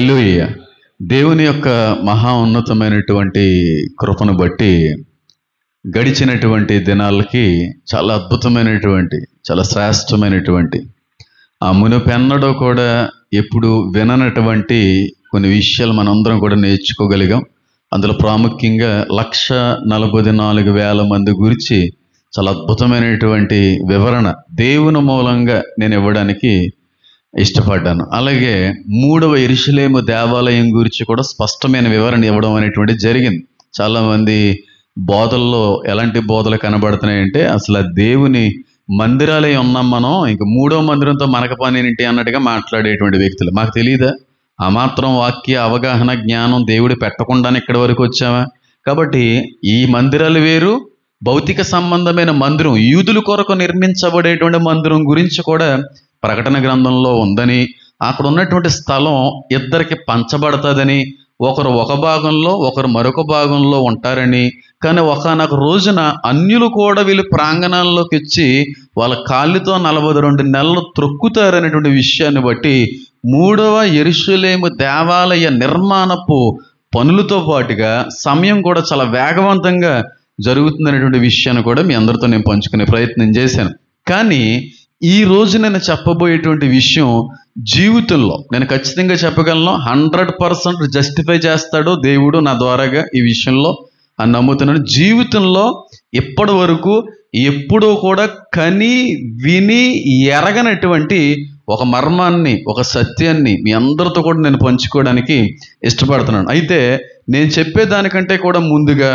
హల్లెలూయా. దేవుని యొక్క మహా ఉన్నతమైనటువంటి కృపను బట్టి గడిచినటువంటి దినాలకి చాలా అద్భుతమైనటువంటి, చాలా శ్రేష్టమైనటువంటి, ఆ మునుపెన్నడూ కూడా ఎప్పుడు విననటువంటి కొన్ని విషయాలు మనందరం కూడా నేర్చుకోగలిగాం. అందులో ప్రాముఖ్యంగా 1,44,000 మంది గురించి చాలా అద్భుతమైనటువంటి వివరణ దేవుని మూలంగా నేను ఇవ్వడానికి ఇష్టపడ్డాను. అలాగే 3వ యెరూషలేము దేవాలయం గురించి కూడా స్పష్టమైన వివరణ ఇవ్వడం అనేటువంటి జరిగింది. చాలామంది బోధల్లో ఎలాంటి బోధలు కనబడుతున్నాయంటే అసలు ఆ దేవుని మందిరాలే ఉన్నాం మనం, ఇంక 3వ మందిరంతో మనకు పని ఏంటి అన్నట్టుగా మాట్లాడేటువంటి వ్యక్తులు. మాకు తెలియదా? ఆ మాత్రం వాక్య అవగాహన జ్ఞానం దేవుడు పెట్టకుండానే ఇక్కడి వరకు వచ్చామా? కాబట్టి ఈ మందిరాలు వేరు, భౌతిక సంబంధమైన మందిరం, యూదుల కొరకు నిర్మించబడేటువంటి మందిరం గురించి కూడా ప్రకటన గ్రంథంలో ఉందని, అక్కడ ఉన్నటువంటి స్థలం ఇద్దరికి పంచబడతాదని, ఒకరు ఒక భాగంలో ఒకరు మరొక భాగంలో ఉంటారని, కానీ ఒకానొక రోజున అన్యులు కూడా వీళ్ళు ప్రాంగణాల్లోకి వచ్చి వాళ్ళ కాళ్ళతో 42 నెలలు త్రొక్కుతారనేటువంటి విషయాన్ని బట్టి 3వ యెరూషలేము దేవాలయ నిర్మాణపు పనులతో పాటుగా సమయం కూడా చాలా వేగవంతంగా జరుగుతుందనేటువంటి విషయాన్ని కూడా మీ అందరితో నేను పంచుకునే ప్రయత్నం చేశాను. కానీ ఈ రోజు నేను చెప్పబోయేటువంటి విషయం జీవితంలో నేను ఖచ్చితంగా చెప్పగలను, 100% జస్టిఫై చేస్తాడు దేవుడు నా ద్వారాగా ఈ విషయంలో అని నమ్ముతున్నాను. జీవితంలో ఇప్పటి వరకు ఎప్పుడూ కూడా కని విని ఎరగనటువంటి ఒక మర్మాన్ని, ఒక సత్యాన్ని మీ అందరితో కూడా నేను పంచుకోవడానికి ఇష్టపడుతున్నాను. అయితే నేను చెప్పేదానికంటే కూడా ముందుగా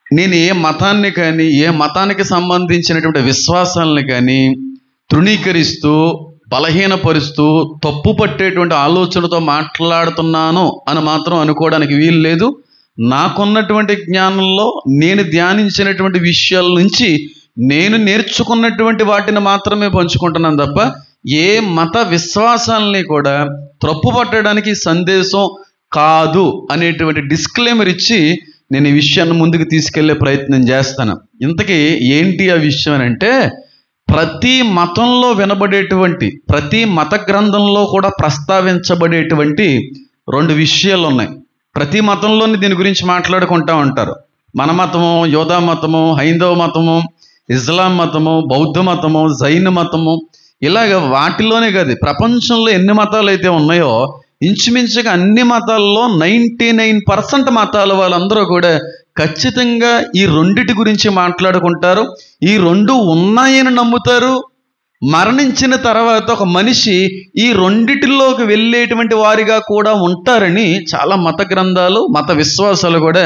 నేను ఏ మతాన్ని కానీ, ఏ మతానికి సంబంధించినటువంటి విశ్వాసాలని కానీ తృణీకరిస్తూ, బలహీనపరుస్తూ, తప్పు పట్టేటువంటి ఆలోచనతో మాట్లాడుతున్నాను అని మాత్రం అనుకోవడానికి వీలు లేదు. నాకున్నటువంటి జ్ఞానంలో నేను ధ్యానించినటువంటి విషయాల నుంచి నేను నేర్చుకున్నటువంటి వాటిని మాత్రమే పంచుకుంటున్నాను తప్ప ఏ మత విశ్వాసాలని కూడా తప్పు పట్టడానికి సందేశం కాదు అనేటువంటి డిస్క్లైమర్ ఇచ్చి నేను ఈ విషయాన్ని ముందుకు తీసుకెళ్లే ప్రయత్నం చేస్తాను. ఇంతకీ ఏంటి ఆ విషయం అని అంటే, ప్రతి మతంలో వినబడేటువంటి, ప్రతి మత గ్రంథంలో కూడా ప్రస్తావించబడేటువంటి 2 విషయాలు ఉన్నాయి. ప్రతి మతంలోని దీని గురించి మాట్లాడుకుంటూ ఉంటారు. మన మతము, యోధా మతము, హైందవ మతము, ఇస్లాం మతము, బౌద్ధ మతము, జైన మతము, ఇలాగ వాటిలోనే కాదు, ప్రపంచంలో ఎన్ని మతాలు అయితే ఉన్నాయో ఇంచుమించుగా అన్ని మతాల్లో 99% మతాల వాళ్ళందరూ కూడా ఖచ్చితంగా ఈ రెండిటి గురించి మాట్లాడుకుంటారు. ఈ 2 ఉన్నాయని నమ్ముతారు. మరణించిన తర్వాత ఒక మనిషి ఈ రెండిటిలోకి వెళ్ళేటువంటి వారిగా కూడా ఉంటారని చాలా మత గ్రంథాలు, మత విశ్వాసాలు కూడా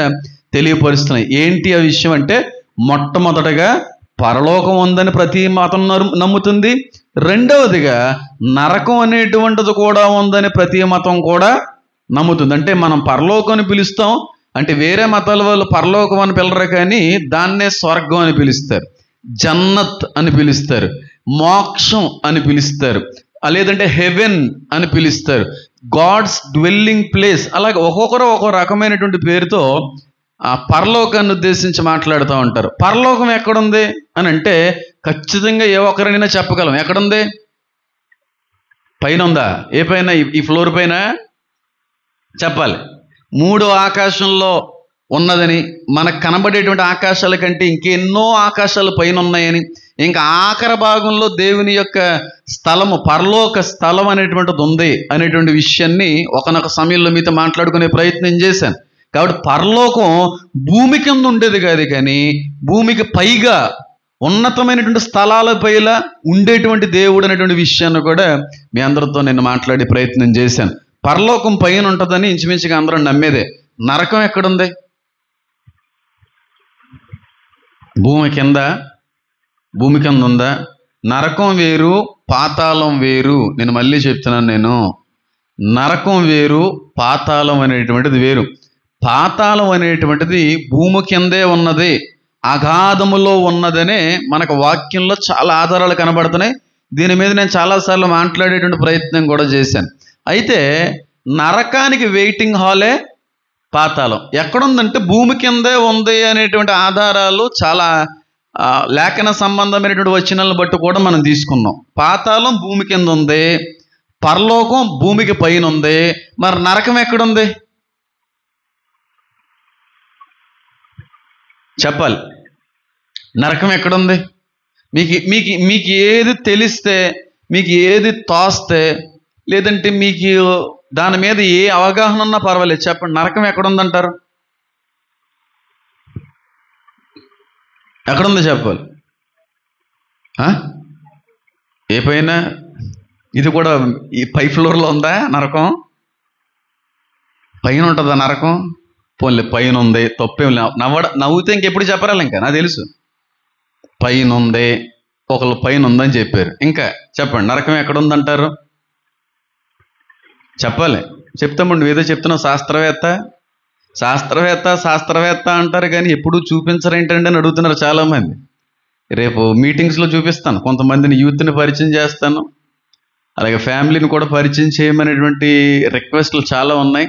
తెలియపరుస్తున్నాయి. ఏంటి ఆ విషయం అంటే, మొట్టమొదటగా పరలోకం ఉందని ప్రతి మతం నమ్ముతుంది. రెండవదిగా నరకం అనేటువంటిది కూడా ఉందని ప్రతి మతం కూడా నమ్ముతుంది. అంటే మనం పరలోకం అని పిలుస్తాం, అంటే వేరే మతాల వాళ్ళు పరలోకం అని పిలరు, కానీ దాన్నే స్వర్గం అని పిలుస్తారు, జన్నత్ అని పిలుస్తారు, మోక్షం అని పిలుస్తారు, లేదంటే హెవెన్ అని పిలుస్తారు, గాడ్స్ డ్వెల్లింగ్ ప్లేస్. అలాగే ఒక్కొక్కరు ఒక్కో రకమైనటువంటి పేరుతో ఆ పరలోకాన్ని ఉద్దేశించి మాట్లాడుతూ ఉంటారు. పరలోకం ఎక్కడుంది అని అంటే ఖచ్చితంగా ఏ ఒక్కరైనా చెప్పగలం. ఎక్కడుంది? పైన ఉందా? ఏ పైన? ఈ ఫ్లోర్ పైన చెప్పాలి. 3వ ఆకాశంలో ఉన్నదని, మనకు కనబడేటువంటి ఆకాశాల కంటే ఇంకెన్నో ఆకాశాలు పైన ఉన్నాయని, ఇంకా ఆఖరి భాగంలో దేవుని యొక్క స్థలము, పరలోక స్థలం అనేటువంటిది ఉంది అనేటువంటి విషయాన్ని ఒకనొక సమయంలో మీతో మాట్లాడుకునే ప్రయత్నం చేశాను. కాబట్టి పరలోకం భూమి కింద ఉండేది కాదు, కానీ భూమికి పైగా ఉన్నతమైనటువంటి స్థలాలపైన ఉండేటువంటి దేవుడు అనేటువంటి విషయాన్ని కూడా మీ అందరితో నేను మాట్లాడే ప్రయత్నం చేశాను. పరలోకం పైన ఉంటుందని ఇంచుమించుగా అందరూ నమ్మేదే. నరకం ఎక్కడుంది? భూమి కింద ఉందా? నరకం వేరు, పాతాళం వేరు. నేను మళ్ళీ చెప్తున్నాను, నరకం వేరు, పాతాళం అనేటువంటిది వేరు. పాతాళం అనేటువంటిది భూమి కిందే ఉన్నది, అగాధములో ఉన్నదనే మనకు వాక్యంలో చాలా ఆధారాలు కనబడుతున్నాయి. దీని మీద నేను చాలాసార్లు మాట్లాడేటువంటి ప్రయత్నం కూడా చేశాను. అయితే నరకానికి వెయిటింగ్ హాలే పాతాళం. ఎక్కడుందంటే భూమి కిందే ఉంది అనేటువంటి ఆధారాలు చాలా లేఖన సంబంధమైనటువంటి వచనాలను బట్టి కూడా మనం తీసుకున్నాం. పాతాళం భూమి కింద ఉంది, పరలోకం భూమికి పైన ఉంది, మరి నరకం ఎక్కడుంది చెప్పాలి. నరకం ఎక్కడుంది? మీకు మీకు మీకు ఏది తెలిస్తే, మీకు ఏది తోస్తే, లేదంటే మీకు దాని మీద ఏ అవగాహన ఉన్నా పర్వాలేదు, చెప్పండి, నరకం ఎక్కడుందంటారు? ఎక్కడుందో చెప్పాలి. ఏ పైన? ఇది కూడా ఈ పై ఫ్లోర్లో ఉందా నరకం? పైన ఉంటుందా నరకం? పోన్లే, పైన ఉంది, తప్పేం నవ్వుతే ఇంకెప్పుడు చెప్పరాలి, ఇంకా నాకు తెలుసు పైన ఉంది, ఒకళ్ళు పైన ఉందని చెప్పారు. ఇంకా చెప్పండి, నరకం ఎక్కడుందంటారు? చెప్పాలి. చెప్తామండి, ఏదో చెప్తున్నావు, శాస్త్రవేత్త అంటారు కానీ ఎప్పుడూ చూపించరేంటండి అని అడుగుతున్నారు చాలామంది. రేపు మీటింగ్స్లో చూపిస్తాను, కొంతమందిని యూత్ని పరిచయం చేస్తాను, అలాగే ఫ్యామిలీని కూడా పరిచయం చేయమనేటువంటి రిక్వెస్ట్లు చాలా ఉన్నాయి.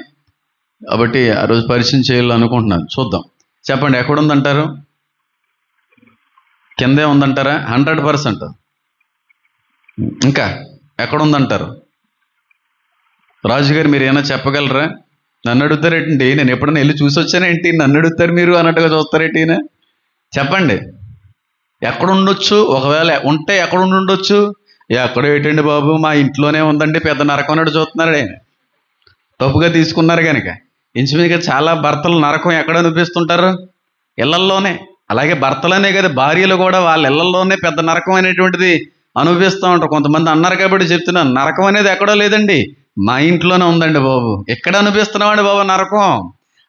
కాబట్టి ఆ రోజు పరిచయం చేయాలనుకుంటున్నాను, చూద్దాం. చెప్పండి, ఎక్కడుందంటారు? కిందే ఉందంటారా? 100%. ఇంకా ఎక్కడుందంటారు? రాజుగారు మీరు ఏమైనా చెప్పగలరా? నన్ను అడుగుతారేంటి? నేను ఎప్పుడైనా వెళ్ళి చూసి వచ్చానేంటి, నన్ను అడుగుతారు మీరు అన్నట్టుగా చూస్తారేంటి? చెప్పండి, ఎక్కడుండొచ్చు? ఒకవేళ ఉంటే ఎక్కడుండొచ్చు? ఎక్కడ ఏంటండి బాబు, మా ఇంట్లోనే ఉందండి, పెద్ద నరకం అన్నట్టు చూస్తున్నాడు ఆయన. తప్పుగా తీసుకున్నారు కనుక. ఇంచుమించుగా చాలా భర్తలు నరకం ఎక్కడ అనిపిస్తుంటారు? ఇళ్లల్లోనే. అలాగే భర్తలనే కదా, భార్యలు కూడా వాళ్ళ ఇళ్లల్లోనే పెద్ద నరకం అనేటువంటిది అనుభవిస్తూ ఉంటారు. కొంతమంది అన్నారు కాబట్టి చెప్తున్నాను, నరకం అనేది ఎక్కడో లేదండి, మా ఇంట్లోనే ఉందండి బాబు. ఎక్కడ అనిపిస్తున్నామండి బాబు నరకం?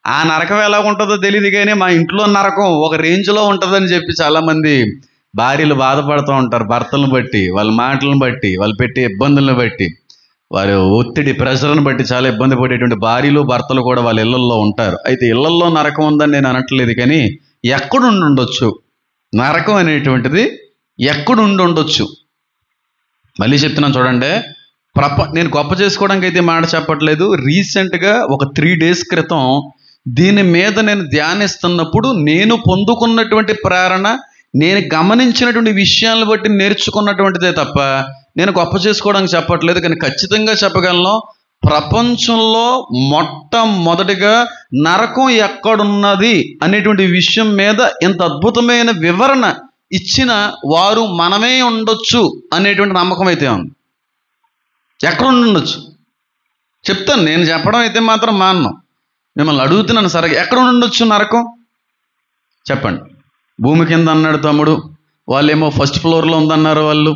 ఆ నరకం ఎలా ఉంటుందో తెలియదు కానీ మా ఇంట్లో నరకం ఒక రేంజ్లో ఉంటుందని చెప్పి చాలామంది భార్యలు బాధపడుతూ ఉంటారు. భర్తలను బట్టి, వాళ్ళ మాటలను బట్టి, వాళ్ళు పెట్టే ఇబ్బందులను బట్టి, వారి ఒత్తిడి, ప్రెషర్ని బట్టి చాలా ఇబ్బంది పడేటువంటి భార్యలు, భర్తలు కూడా వాళ్ళ ఇళ్లల్లో ఉంటారు. అయితే ఇళ్లల్లో నరకం ఉందని నేను అనట్లేదు, కానీ ఎక్కడుండి ఉండొచ్చు నరకం అనేటువంటిది? ఎక్కడుండి ఉండొచ్చు? మళ్ళీ చెప్తున్నాను చూడండి, నేను గొప్ప చేసుకోవడానికి అయితే మాట చెప్పట్లేదు. రీసెంట్గా ఒక 3 days క్రితం దీని మీద నేను ధ్యానిస్తున్నప్పుడు నేను పొందుకున్నటువంటి ప్రేరణ, నేను గమనించినటువంటి విషయాలను బట్టి నేర్చుకున్నటువంటిదే తప్ప నేను గొప్ప చేసుకోవడానికి చెప్పట్లేదు. కానీ ఖచ్చితంగా చెప్పగలను, ప్రపంచంలో మొట్టమొదటిగా నరకం ఎక్కడున్నది అనేటువంటి విషయం మీద ఇంత అద్భుతమైన వివరణ ఇచ్చిన వారు మనమే ఉండొచ్చు అనేటువంటి నమ్మకం అయితే ఉంది. ఎక్కడ ఉండొచ్చు చెప్తాను, నేను చెప్పడం అయితే మాత్రం మాన్ను. మిమ్మల్ని అడుగుతున్నాను, సరిగా ఎక్కడ ఉండొచ్చు నరకం చెప్పండి. భూమి కింద అన్నాడు తమ్ముడు, వాళ్ళేమో 1st floorలో ఉందన్నారు, వాళ్ళు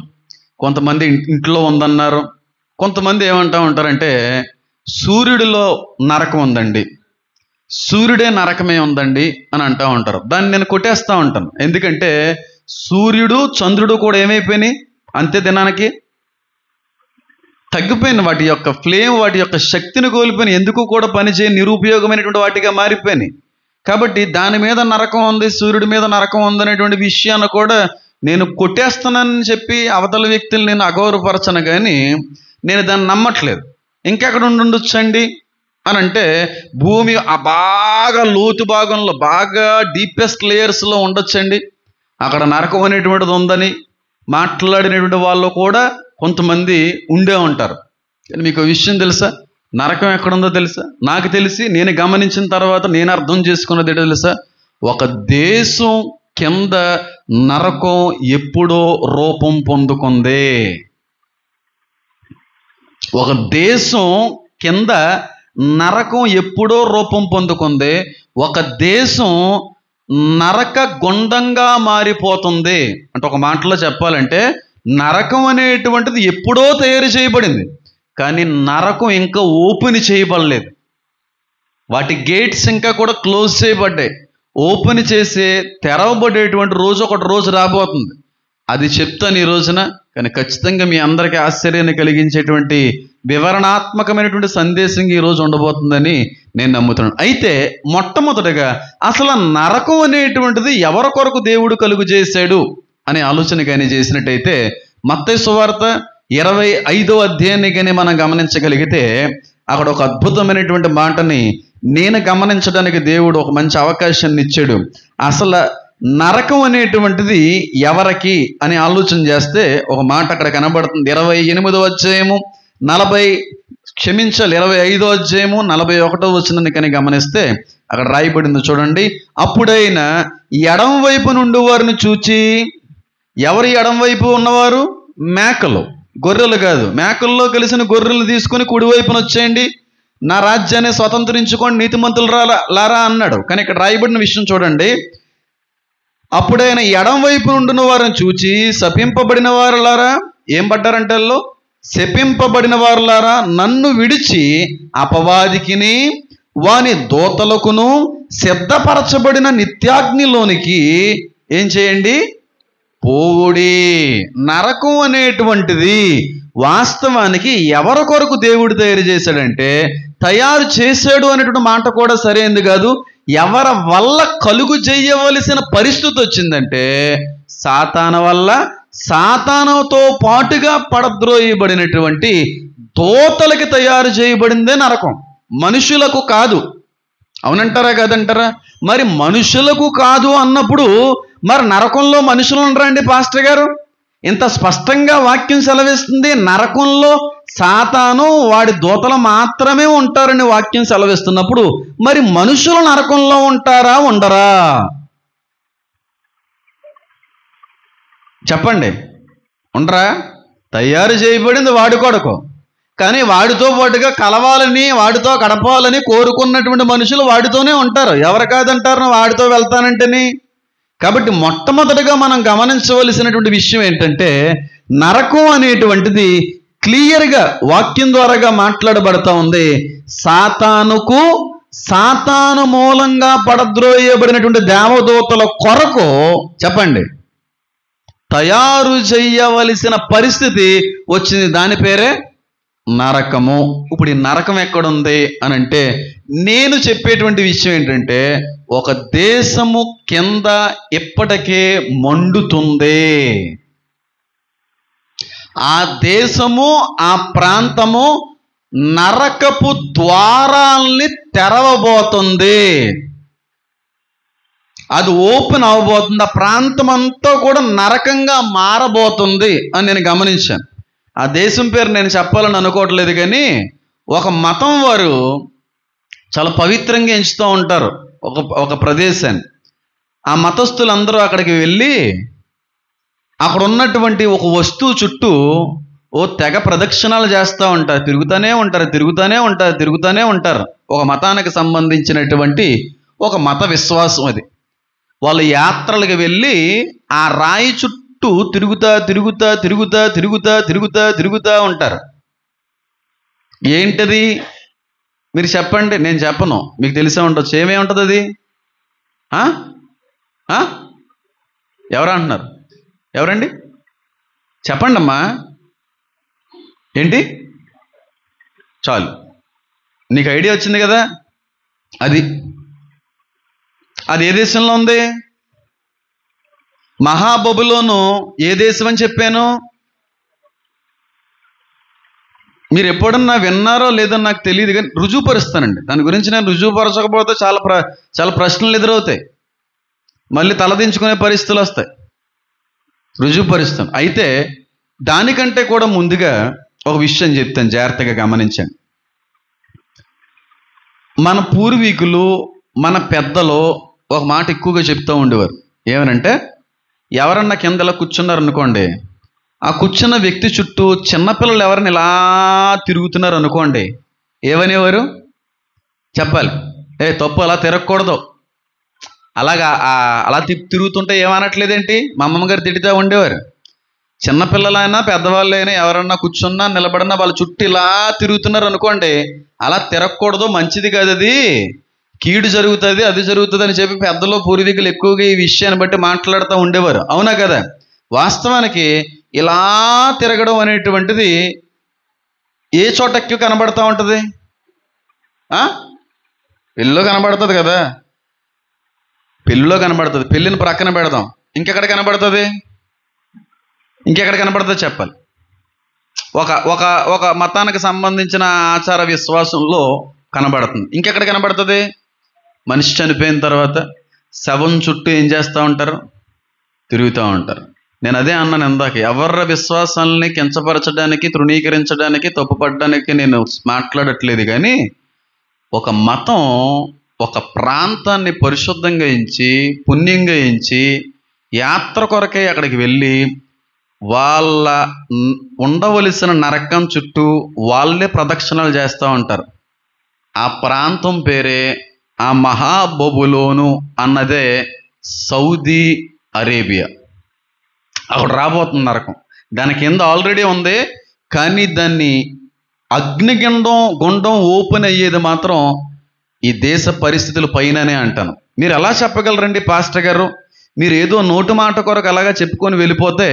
కొంతమంది ఇంట్లో ఉందన్నారు, కొంతమంది ఏమంటా ఉంటారంటే సూర్యుడిలో నరకం ఉందండి, సూర్యుడే నరకమే ఉందండి అని అంటూ ఉంటారు. దాన్ని నేను కొట్టేస్తూ ఉంటాను. ఎందుకంటే సూర్యుడు, చంద్రుడు కూడా ఏమైపోయినాయి అంతే దినానికి తగ్గిపోయిన, వాటి యొక్క ఫ్లేమ్, వాటి యొక్క శక్తిని కోల్పోయిన, ఎందుకు కూడా పనిచేయని నిరుపయోగమైనటువంటి వాటిగా మారిపోయినాయి. కాబట్టి దాని మీద నరకం ఉంది, సూర్యుడి మీద నరకం ఉంది అనేటువంటి విషయాన్ని కూడా నేను కొట్టేస్తానని చెప్పి అవతల వ్యక్తులు నేను అగౌరవపరచను, కానీ నేను దాన్ని నమ్మట్లేదు. ఇంకెక్కడ ఉండొచ్చండి అని అంటే భూమి ఆ బాగా లోతు భాగంలో, బాగా డీపెస్ట్ లేయర్స్లో ఉండొచ్చండి. అక్కడ నరకం అనేటువంటిది ఉందని మాట్లాడినటువంటి వాళ్ళు కూడా కొంతమంది ఉండే ఉంటారు. కానీ మీకు విషయం తెలుసా, నరకం ఎక్కడుందో తెలుసా? నాకు తెలిసి, నేను గమనించిన తర్వాత నేను అర్థం చేసుకున్నది ఏంటో తెలుసా? ఒక దేశం కింద నరకం ఎప్పుడో రూపం పొందుకుంది. ఒక దేశం కింద నరకం ఎప్పుడో రూపం పొందుకుంది. ఒక దేశం నరక గుండంగా మారిపోతుంది. అంటే ఒక మాటలో చెప్పాలంటే నరకం అనేటువంటిది ఎప్పుడో తయారు చేయబడింది, కానీ నరకం ఇంకా ఓపెన్ చేయబడలేదు. వాటి గేట్స్ ఇంకా కూడా క్లోజ్ చేయబడ్డాయి. ఓపెన్ చేసి తెరవబడేటువంటి రోజు ఒకటి రోజు రాబోతుంది. అది చెప్తాను ఈ రోజున. కానీ ఖచ్చితంగా మీ అందరికీ ఆశ్చర్యాన్ని కలిగించేటువంటి వివరణాత్మకమైనటువంటి సందేశం ఈరోజు ఉండబోతుందని నేను నమ్ముతున్నాను. అయితే మొట్టమొదటిగా అసలు నరకం అనేటువంటిది ఎవరి కొరకు దేవుడు కలుగు చేశాడు అనే ఆలోచన కానీ చేసినట్టయితే మత్తయి సువార్త 25వ అధ్యాయాన్ని కానీ మనం గమనించగలిగితే అక్కడ ఒక అద్భుతమైనటువంటి మాటని నేను గమనించడానికి దేవుడు ఒక మంచి అవకాశాన్ని ఇచ్చాడు. అసలు నరకం అనేటువంటిది ఎవరికి అని ఆలోచన చేస్తే ఒక మాట అక్కడ కనబడుతుంది. 28వ అధ్యాయము 25వ అధ్యాయము 41వ వచనాన్ని కనుక గమనిస్తే అక్కడ రాయబడింది చూడండి. అప్పుడైనా ఎడం వైపు నుండి వారిని చూచి, ఎవరు ఎడం వైపు ఉన్నవారు? మేకలు, గొర్రెలు కాదు. మేకల్లో కలిసిన గొర్రెలు తీసుకుని కుడివైపున వచ్చేయండి, నా రాజ్యాన్ని స్వతంత్రించుకోండి, నీతిమంతులు లారా అన్నాడు. కానీ ఇక్కడ రాయబడిన విషయం చూడండి. అప్పుడైనా ఎడం వైపు నుండిన వారిని చూచి, శపింపబడిన వారులారా, ఏం పడ్డారంటే వాళ్ళు శపింపబడిన వారులారా, నన్ను విడిచి అపవాదికిని వాని దూతలకును సిద్ధపరచబడిన నిత్యాగ్నిలోనికి ఏం చేయండి? పోవుడి. నరకం అనేటువంటిది వాస్తవానికి ఎవరి కొరకు దేవుడు తయారు చేశాడంటే, తయారు చేశాడు అనేటువంటి మాట కూడా సరైనది కాదు. ఎవరి వల్ల కలుగు చేయవలసిన పరిస్థితి వచ్చిందంటే సాతాను వల్ల, సాతానుతో పాటుగా పడద్రోయబడినటువంటి దూతలకి తయారు చేయబడిందే నరకం, మనుషులకు కాదు. అవునంటారా కాదంటారా? మరి మనుషులకు కాదు అన్నప్పుడు మరి నరకంలో మనుషులు ఉండరండి పాస్టర్ గారు? ఇంత స్పష్టంగా వాక్యం సెలవిస్తుంది. నరకంలో సాతాను వాడి దూతలు మాత్రమే ఉంటారని వాక్యం సెలవిస్తున్నప్పుడు మరి మనుషులు నరకంలో ఉంటారా, ఉండరా? చెప్పండి. ఉండరా? తయారు చేయబడింది వాడి కొరకు, కానీ వాడితో పాటుగా కలవాలని, వాడితో గడపాలని కోరుకున్నటువంటి మనుషులు వాడితోనే ఉంటారు. ఎవరు కాదంటారు వాడితో వెళ్తానంటేని? కాబట్టి మొట్టమొదటిగా మనం గమనించవలసినటువంటి విషయం ఏంటంటే, నరకం అనేటువంటిది క్లియర్గా వాక్యం ద్వారాగా మాట్లాడబడతా ఉంది. సాతాను మూలంగా పడద్రోయబడినటువంటి దేవదూతల కొరకు చెప్పండి తయారు చేయవలసిన పరిస్థితి వచ్చింది. దాని పేరే నరకము. ఇప్పుడు ఈ నరకం ఎక్కడుంది అని అంటే, నేను చెప్పేటువంటి విషయం ఏంటంటే, ఒక దేశము కింద ఇప్పటికే మండుతుంది. ఆ దేశము, ఆ ప్రాంతము నరకపు ద్వారాల్ని తెరవబోతుంది. అది ఓపెన్ అవ్వబోతుంది. ఆ ప్రాంతం అంతా కూడా నరకంగా మారబోతుంది అని నేను గమనించాను. ఆ దేశం పేరు నేను చెప్పాలని అనుకోవట్లేదు, కానీ ఒక మతం వారు చాలా పవిత్రంగా ఎంచుతూ ఉంటారు ఒక ప్రదేశాన్ని. ఆ మతస్థులందరూ అక్కడికి వెళ్ళి అక్కడ ఉన్నటువంటి ఒక వస్తువు చుట్టూ తెగ ప్రదక్షిణాలు చేస్తూ ఉంటారు, తిరుగుతూనే ఉంటారు. ఒక మతానికి సంబంధించినటువంటి ఒక మత విశ్వాసం అది. వాళ్ళు యాత్రలకు వెళ్ళి ఆ రాయి చుట్టూ తిరుగుతా ఉంటారు. ఏంటది మీరు చెప్పండి, నేను చెప్పను, మీకు తెలిసే ఉండొచ్చు. ఏమేమి ఉంటుంది అది? ఎవరు అంటున్నారు? ఎవరండి? చెప్పండి అమ్మా. ఏంటి? చాలు, నీకు ఐడియా వచ్చింది కదా. అది ఏ దేశంలో ఉంది? మహాబబులోను ఏ దేశం అని చెప్పాను? మీరు ఎప్పుడన్నా విన్నారో లేదో నాకు తెలియదు, కానీ రుజువుపరుస్తానండి. దాని గురించి నేను రుజువుపరచకపోతే చాలా ప్రశ్నలు ఎదురవుతాయి, మళ్ళీ తలదించుకునే పరిస్థితులు వస్తాయి. రుజువుపరుస్తాను. అయితే దానికంటే కూడా ముందుగా ఒక విషయం చెప్తాను, జాగ్రత్తగా గమనించండి. మన పూర్వీకులు, మన పెద్దలు ఒక మాట ఎక్కువగా చెప్తూ ఉండేవారు. ఏమనంటే, ఎవరన్నా కింద ఇలా కూర్చున్నారనుకోండి, ఆ కూర్చున్న వ్యక్తి చుట్టూ చిన్నపిల్లలు ఎవరైనా ఇలా తిరుగుతున్నారు అనుకోండి, ఏమనేవారు? చెప్పాలి. తప్పు, అలా తిరగకూడదు. అలా తిరుగుతుంటే ఏమనట్లేదేంటి? మా అమ్మమ్మ గారు తిడుతూ ఉండేవారు. చిన్నపిల్లలైనా పెద్దవాళ్ళైనా ఎవరన్నా కూర్చున్నా నిలబడినా వాళ్ళ చుట్టూ ఇలా తిరుగుతున్నారు అనుకోండి, అలా తిరగకూడదు, మంచిది కాదు, అది కీడు జరుగుతుంది, అది జరుగుతుంది అని చెప్పి పెద్దలు, పూర్వీకులు ఎక్కువగా ఈ విషయాన్ని బట్టి మాట్లాడుతూ ఉండేవారు. అవునా కదా? వాస్తవానికి ఇలా తిరగడం అనేటువంటిది ఏ చోట ఎక్కువ కనబడతా ఉంటుంది? పెళ్ళిలో కనబడుతుంది కదా, పెళ్ళిలో కనబడుతుంది. పెళ్ళిని ప్రక్కన పెడదాం, ఇంకెక్కడ కనబడుతుంది? ఇంకెక్కడ కనబడుతుంది చెప్పాలి. ఒక మతానికి సంబంధించిన ఆచార విశ్వాసంలో కనబడుతుంది. ఇంకెక్కడ కనబడుతుంది? మనిషి చనిపోయిన తర్వాత శవం చుట్టూ ఏం చేస్తూ ఉంటారు? తిరుగుతూ ఉంటారు. నేను అదే అన్నాను ఇందాక, ఎవరి విశ్వాసాలని కించపరచడానికి, తృణీకరించడానికి, తప్పుపడడానికి నేను మాట్లాడట్లేదు. కానీ ఒక మతం ఒక ప్రాంతాన్ని పరిశుద్ధంగా ఎంచి, పుణ్యంగా ఎంచి, యాత్ర కొరకై అక్కడికి వెళ్ళి వాళ్ళ ఉండవలసిన నరకం చుట్టూ వాళ్ళే ప్రదక్షిణలు చేస్తూ ఉంటారు. ఆ ప్రాంతం పేరే ఆ మహాబబులోను అన్నదే సౌదీ అరేబియా. అక్కడ రాబోతుంది నరకం. దాని కింద ఆల్రెడీ ఉంది, కానీ దాన్ని గుండం ఓపెన్ అయ్యేది మాత్రం ఈ దేశ పరిస్థితుల పైననే అంటాను. మీరు ఎలా చెప్పగలరండి పాస్టర్ గారు? మీరు ఏదో నోటు మాట కొరకు అలాగా చెప్పుకొని వెళ్ళిపోతే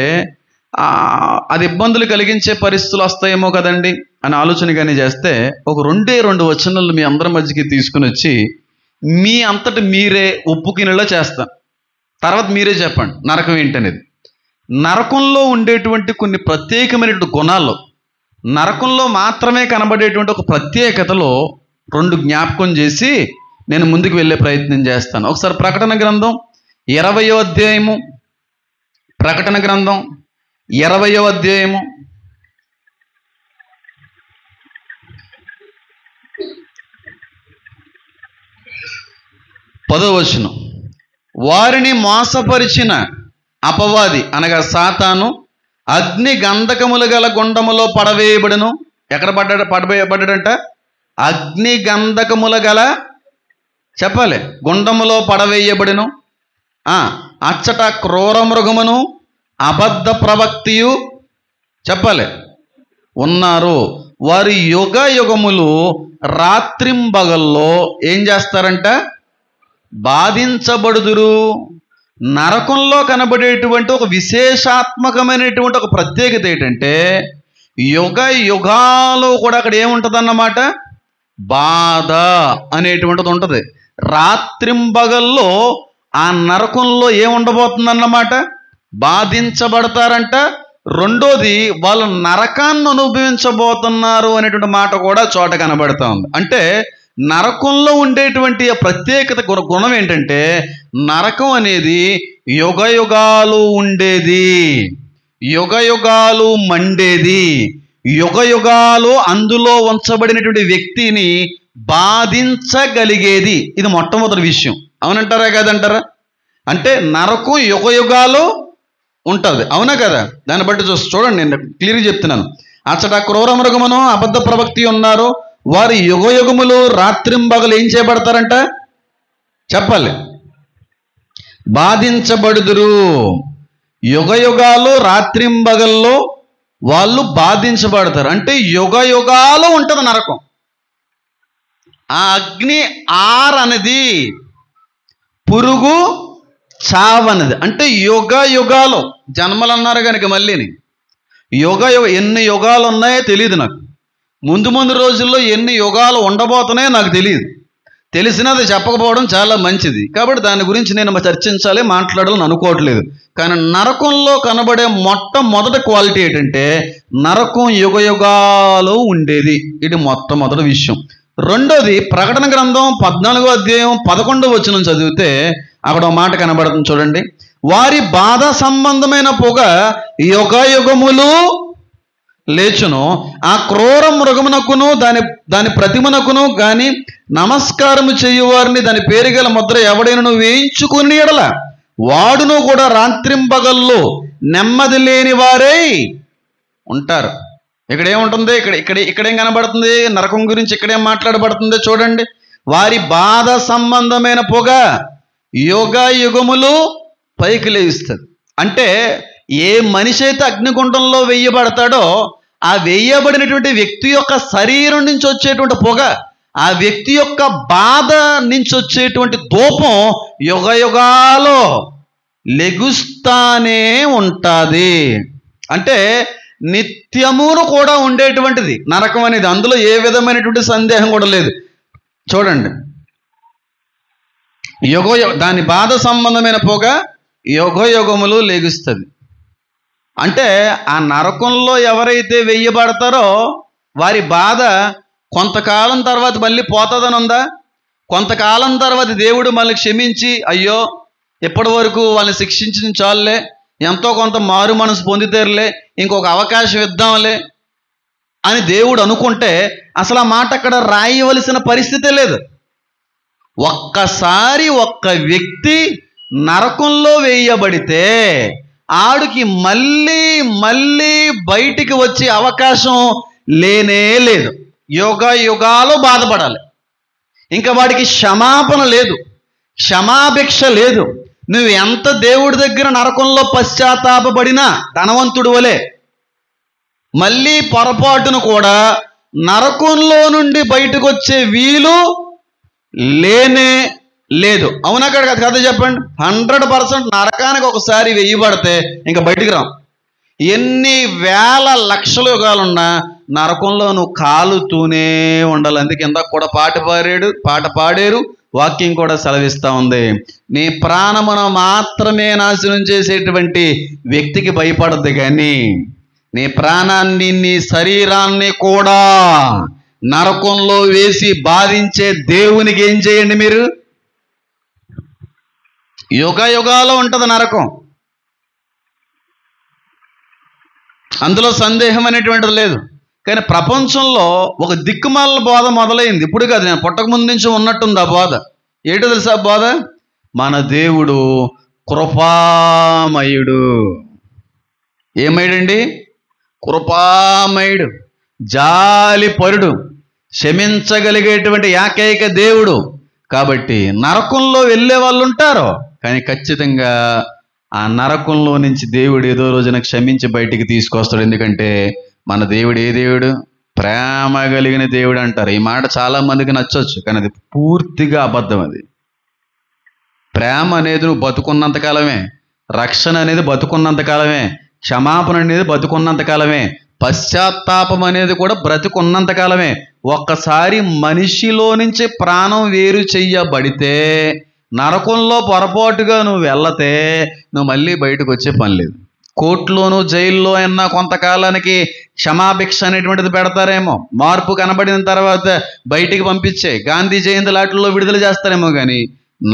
అది ఇబ్బందులు కలిగించే పరిస్థితులు వస్తాయేమో కదండి అని ఆలోచన కానీ చేస్తే, ఒక 2 వచనాలు మీ అందరి మధ్యకి తీసుకుని వచ్చి మీ అంతటి మీరే ఒప్పుకునేలా చేస్తాను. తర్వాత మీరే చెప్పండి నరకం ఏంటనేది. నరకంలో ఉండేటువంటి కొన్ని ప్రత్యేకమైనటువంటి గుణాలు, నరకంలో మాత్రమే కనబడేటువంటి ఒక ప్రత్యేకతలో 2 జ్ఞాపకం చేసి నేను ముందుకు వెళ్ళే ప్రయత్నం చేస్తాను. ఒకసారి ప్రకటన గ్రంథం 20వ అధ్యాయము, ప్రకటన గ్రంథం 20వ అధ్యాయము 10వ వచనం. వారిని మోసపరిచిన అపవాది అనగా సాతాను అగ్ని గంధకములు గల గుండములో పడవేయబడును. ఎక్కడ పడవేయబడ్డాడంట? అగ్ని గంధకముల గల, చెప్పాలి, గుండములో పడవేయబడును. అచ్చట క్రూర మృగమును అబద్ధ ప్రవక్తియు, చెప్పాలి, ఉన్నారు. వారి యుగ యుగములు రాత్రింబగల్లో ఏం చేస్తారంట? బాధించబడుదురు. నరకంలో కనబడేటువంటి ఒక విశేషాత్మకమైనటువంటి ఒక ప్రత్యేకత ఏంటంటే, యుగ యుగాలు కూడా అక్కడ ఏముంటుందన్నమాట? బాధ అనేటువంటిది ఉంటుంది. రాత్రింబగల్లో ఆ నరకంలో ఏముండబోతుందన్నమాట? బాధించబడతారంట. రెండోది, వాళ్ళు నరకాన్ని అనుభవించబోతున్నారు అనేటువంటి మాట కూడా చోట కనబడుతూ ఉంది. అంటే నరకంలో ఉండేటువంటి ప్రత్యేకత గుణం ఏంటంటే, నరకం అనేది యుగ యుగాలు ఉండేది, యుగ యుగాలు మండేది, యుగ యుగాలు అందులో ఉంచబడినటువంటి వ్యక్తిని బాధించగలిగేది. ఇది మొట్టమొదటి విషయం. అవునంటారా కాదంటారా? అంటే నరకం యుగ యుగాలు ఉంటుంది, అవునా కదా? దాన్ని బట్టి చూడండి, నేను క్లియర్గా చెప్తున్నాను. అచ్చట క్రూర మృగమును అబద్ధ ప్రవక్తి ఉన్నారు. వారి యుగ యుగములు రాత్రింబగలు ఏం చేయబడతారంట? చెప్పాలి, బాధించబడుదురు. యుగ యుగాలు రాత్రింబగల్లో వాళ్ళు బాధించబడతారు. అంటే యుగ యుగాలు ఉంటుంది నరకం. ఆ అగ్ని అనేది పురుగు చావన్నది. అంటే యుగ యుగాలు జన్మలు అన్నారు కనుక మళ్ళీని ఎన్ని యుగాలు ఉన్నాయో తెలియదు నాకు. ముందు రోజుల్లో ఎన్ని యుగాలు ఉండబోతున్నాయో నాకు తెలియదు. తెలిసినది చెప్పకపోవడం చాలా మంచిది. కాబట్టి దాని గురించి నేను చర్చించాలి, మాట్లాడాలని అనుకోవట్లేదు. కానీ నరకంలో కనబడే మొట్టమొదటి క్వాలిటీ ఏంటంటే, నరకం యుగ యుగాలు ఉండేది. ఇది మొట్టమొదటి విషయం. రెండోది, ప్రకటన గ్రంథం 14వ అధ్యాయం 11వ వచనం చదివితే అక్కడ ఒక మాట కనబడుతుంది చూడండి. వారి బాధ సంబంధమైన పొగ యుగ యుగములు లేచును. ఆ క్రూర మృగమునకును దాని ప్రతిమనకును గాని నమస్కారము చేయువారిని దాని పేరు గల ముద్ర ఎవడైనా వేయించుకుని ఎడల వాడును కూడా రాత్రింబగల్లో నెమ్మది లేని వారై ఉంటారు. ఇక్కడ ఏముంటుంది? ఇక్కడేం కనబడుతుంది? నరకం గురించి ఇక్కడేం మాట్లాడబడుతుంది చూడండి. వారి బాధ సంబంధమైన పొగ యుగ యుగములు పైకి లేస్తుంది. అంటే ఏ మనిషి అయితే అగ్నిగుండంలో వెయ్యబడతాడో ఆ వెయ్యబడినటువంటి వ్యక్తి యొక్క శరీరం నుంచి వచ్చేటువంటి పొగ, ఆ వ్యక్తి యొక్క బాధ నుంచి వచ్చేటువంటి ధూపం యుగ యుగాలు లెగుస్తానే ఉంటుంది. అంటే నిత్యమును కూడా ఉండేటువంటిది నరకం అనేది. అందులో ఏ విధమైనటువంటి సందేహం కూడా లేదు. చూడండి, దాని బాధ సంబంధమైన పొగ యుగ యుగములు లెగుస్తుంది. అంటే ఆ నరకంలో ఎవరైతే వెయ్యబడతారో వారి బాధ కొంతకాలం తర్వాత మళ్ళీ పోతుందని ఉందా? కొంతకాలం తర్వాత దేవుడు మళ్ళీ క్షమించి, అయ్యో ఎప్పటి వరకు వాళ్ళని శిక్షించిన చాలులే, ఎంతో కొంత మారు మనసు పొందితేరులే, ఇంకొక అవకాశం ఇద్దాంలే అని దేవుడు అనుకుంటే అసలు ఆ మాట అక్కడ రాయవలసిన పరిస్థితే లేదు. ఒక్కసారి ఒక్క వ్యక్తి నరకంలో వేయబడితే ఆడికి మళ్ళీ మళ్ళీ బయటికి వచ్చే అవకాశం లేనే లేదు. యుగ యుగాలు బాధపడాలి. ఇంకా వాడికి క్షమాపణ లేదు, క్షమాభిక్ష లేదు. నువ్వు ఎంత దేవుడి దగ్గర నరకంలో పశ్చాత్తాపపడినా ధనవంతుడు వలే మళ్ళీ పొరపాటును కూడా నరకంలో నుండి బయటకు వచ్చే వీలు లేనే లేదు. అవునా కథ చెప్పండి. 100% నరకానికి ఒకసారి వెయ్యబడితే ఇంకా బయటికి రాం. ఎన్ని వేల లక్షల యుగాలున్నా నరకంలో నువ్వు కాలుతూనే ఉండాలి. అందుకే ఇందాక కూడా పాట పాడారు, వాక్యం కూడా సెలవిస్తూ ఉంది. నీ ప్రాణమును మాత్రమే నాశనం చేసేటువంటి వ్యక్తికి భయపడద్దు, కానీ నీ ప్రాణాన్ని, నీ శరీరాన్ని కూడా నరకంలో వేసి బాధించే దేవునికి ఏం చేయండి మీరు? యుగ యుగాలో ఉంటుంది నరకం, అందులో సందేహం అనేటువంటిది లేదు. కానీ ప్రపంచంలో ఒక దిక్కుమాల బోధ మొదలైంది. ఇప్పుడు కాదు, నేను పుట్టక ముందు నుంచి ఉన్నట్టుంది ఆ బోధ. ఏంటో తెలుసా బోధ? మన దేవుడు కృపామయుడు. ఏమయుడండి? కృపామయుడు, జాలిపరుడు, క్షమించగలిగేటువంటి ఏకైక దేవుడు. కాబట్టి నరకంలో వెళ్ళే వాళ్ళు ఉంటారు, కానీ ఖచ్చితంగా ఆ నరకంలో నుంచి దేవుడు ఏదో రోజున క్షమించి బయటికి తీసుకొస్తాడు. ఎందుకంటే మన దేవుడు ఏ దేవుడు? ప్రేమ కలిగిన దేవుడు అంటారు. ఈ మాట చాలా మందికి నచ్చవచ్చు, కానీ అది పూర్తిగా అబద్ధం. అది ప్రేమ అనేది నువ్వు బతుకున్నంత కాలమే, రక్షణ అనేది బతుకున్నంత కాలమే, క్షమాపణ అనేది బతుకున్నంత కాలమే, పశ్చాత్తాపం అనేది కూడా బ్రతుకున్నంత కాలమే. ఒక్కసారి మనిషిలో నుంచి ప్రాణం వేరు చెయ్యబడితే, నరకంలో పొరపాటుగా నువ్వు వెళ్ళతే నువ్వు మళ్ళీ బయటకు వచ్చే పని లేదు. కోర్టులోనూ జైల్లో అయినా కొంతకాలానికి క్షమాభిక్ష అనేటువంటిది పెడతారేమో, మార్పు కనబడిన తర్వాత బయటికి పంపించే గాంధీ జయంతి లాటల్లో విడుదల చేస్తారేమో, కానీ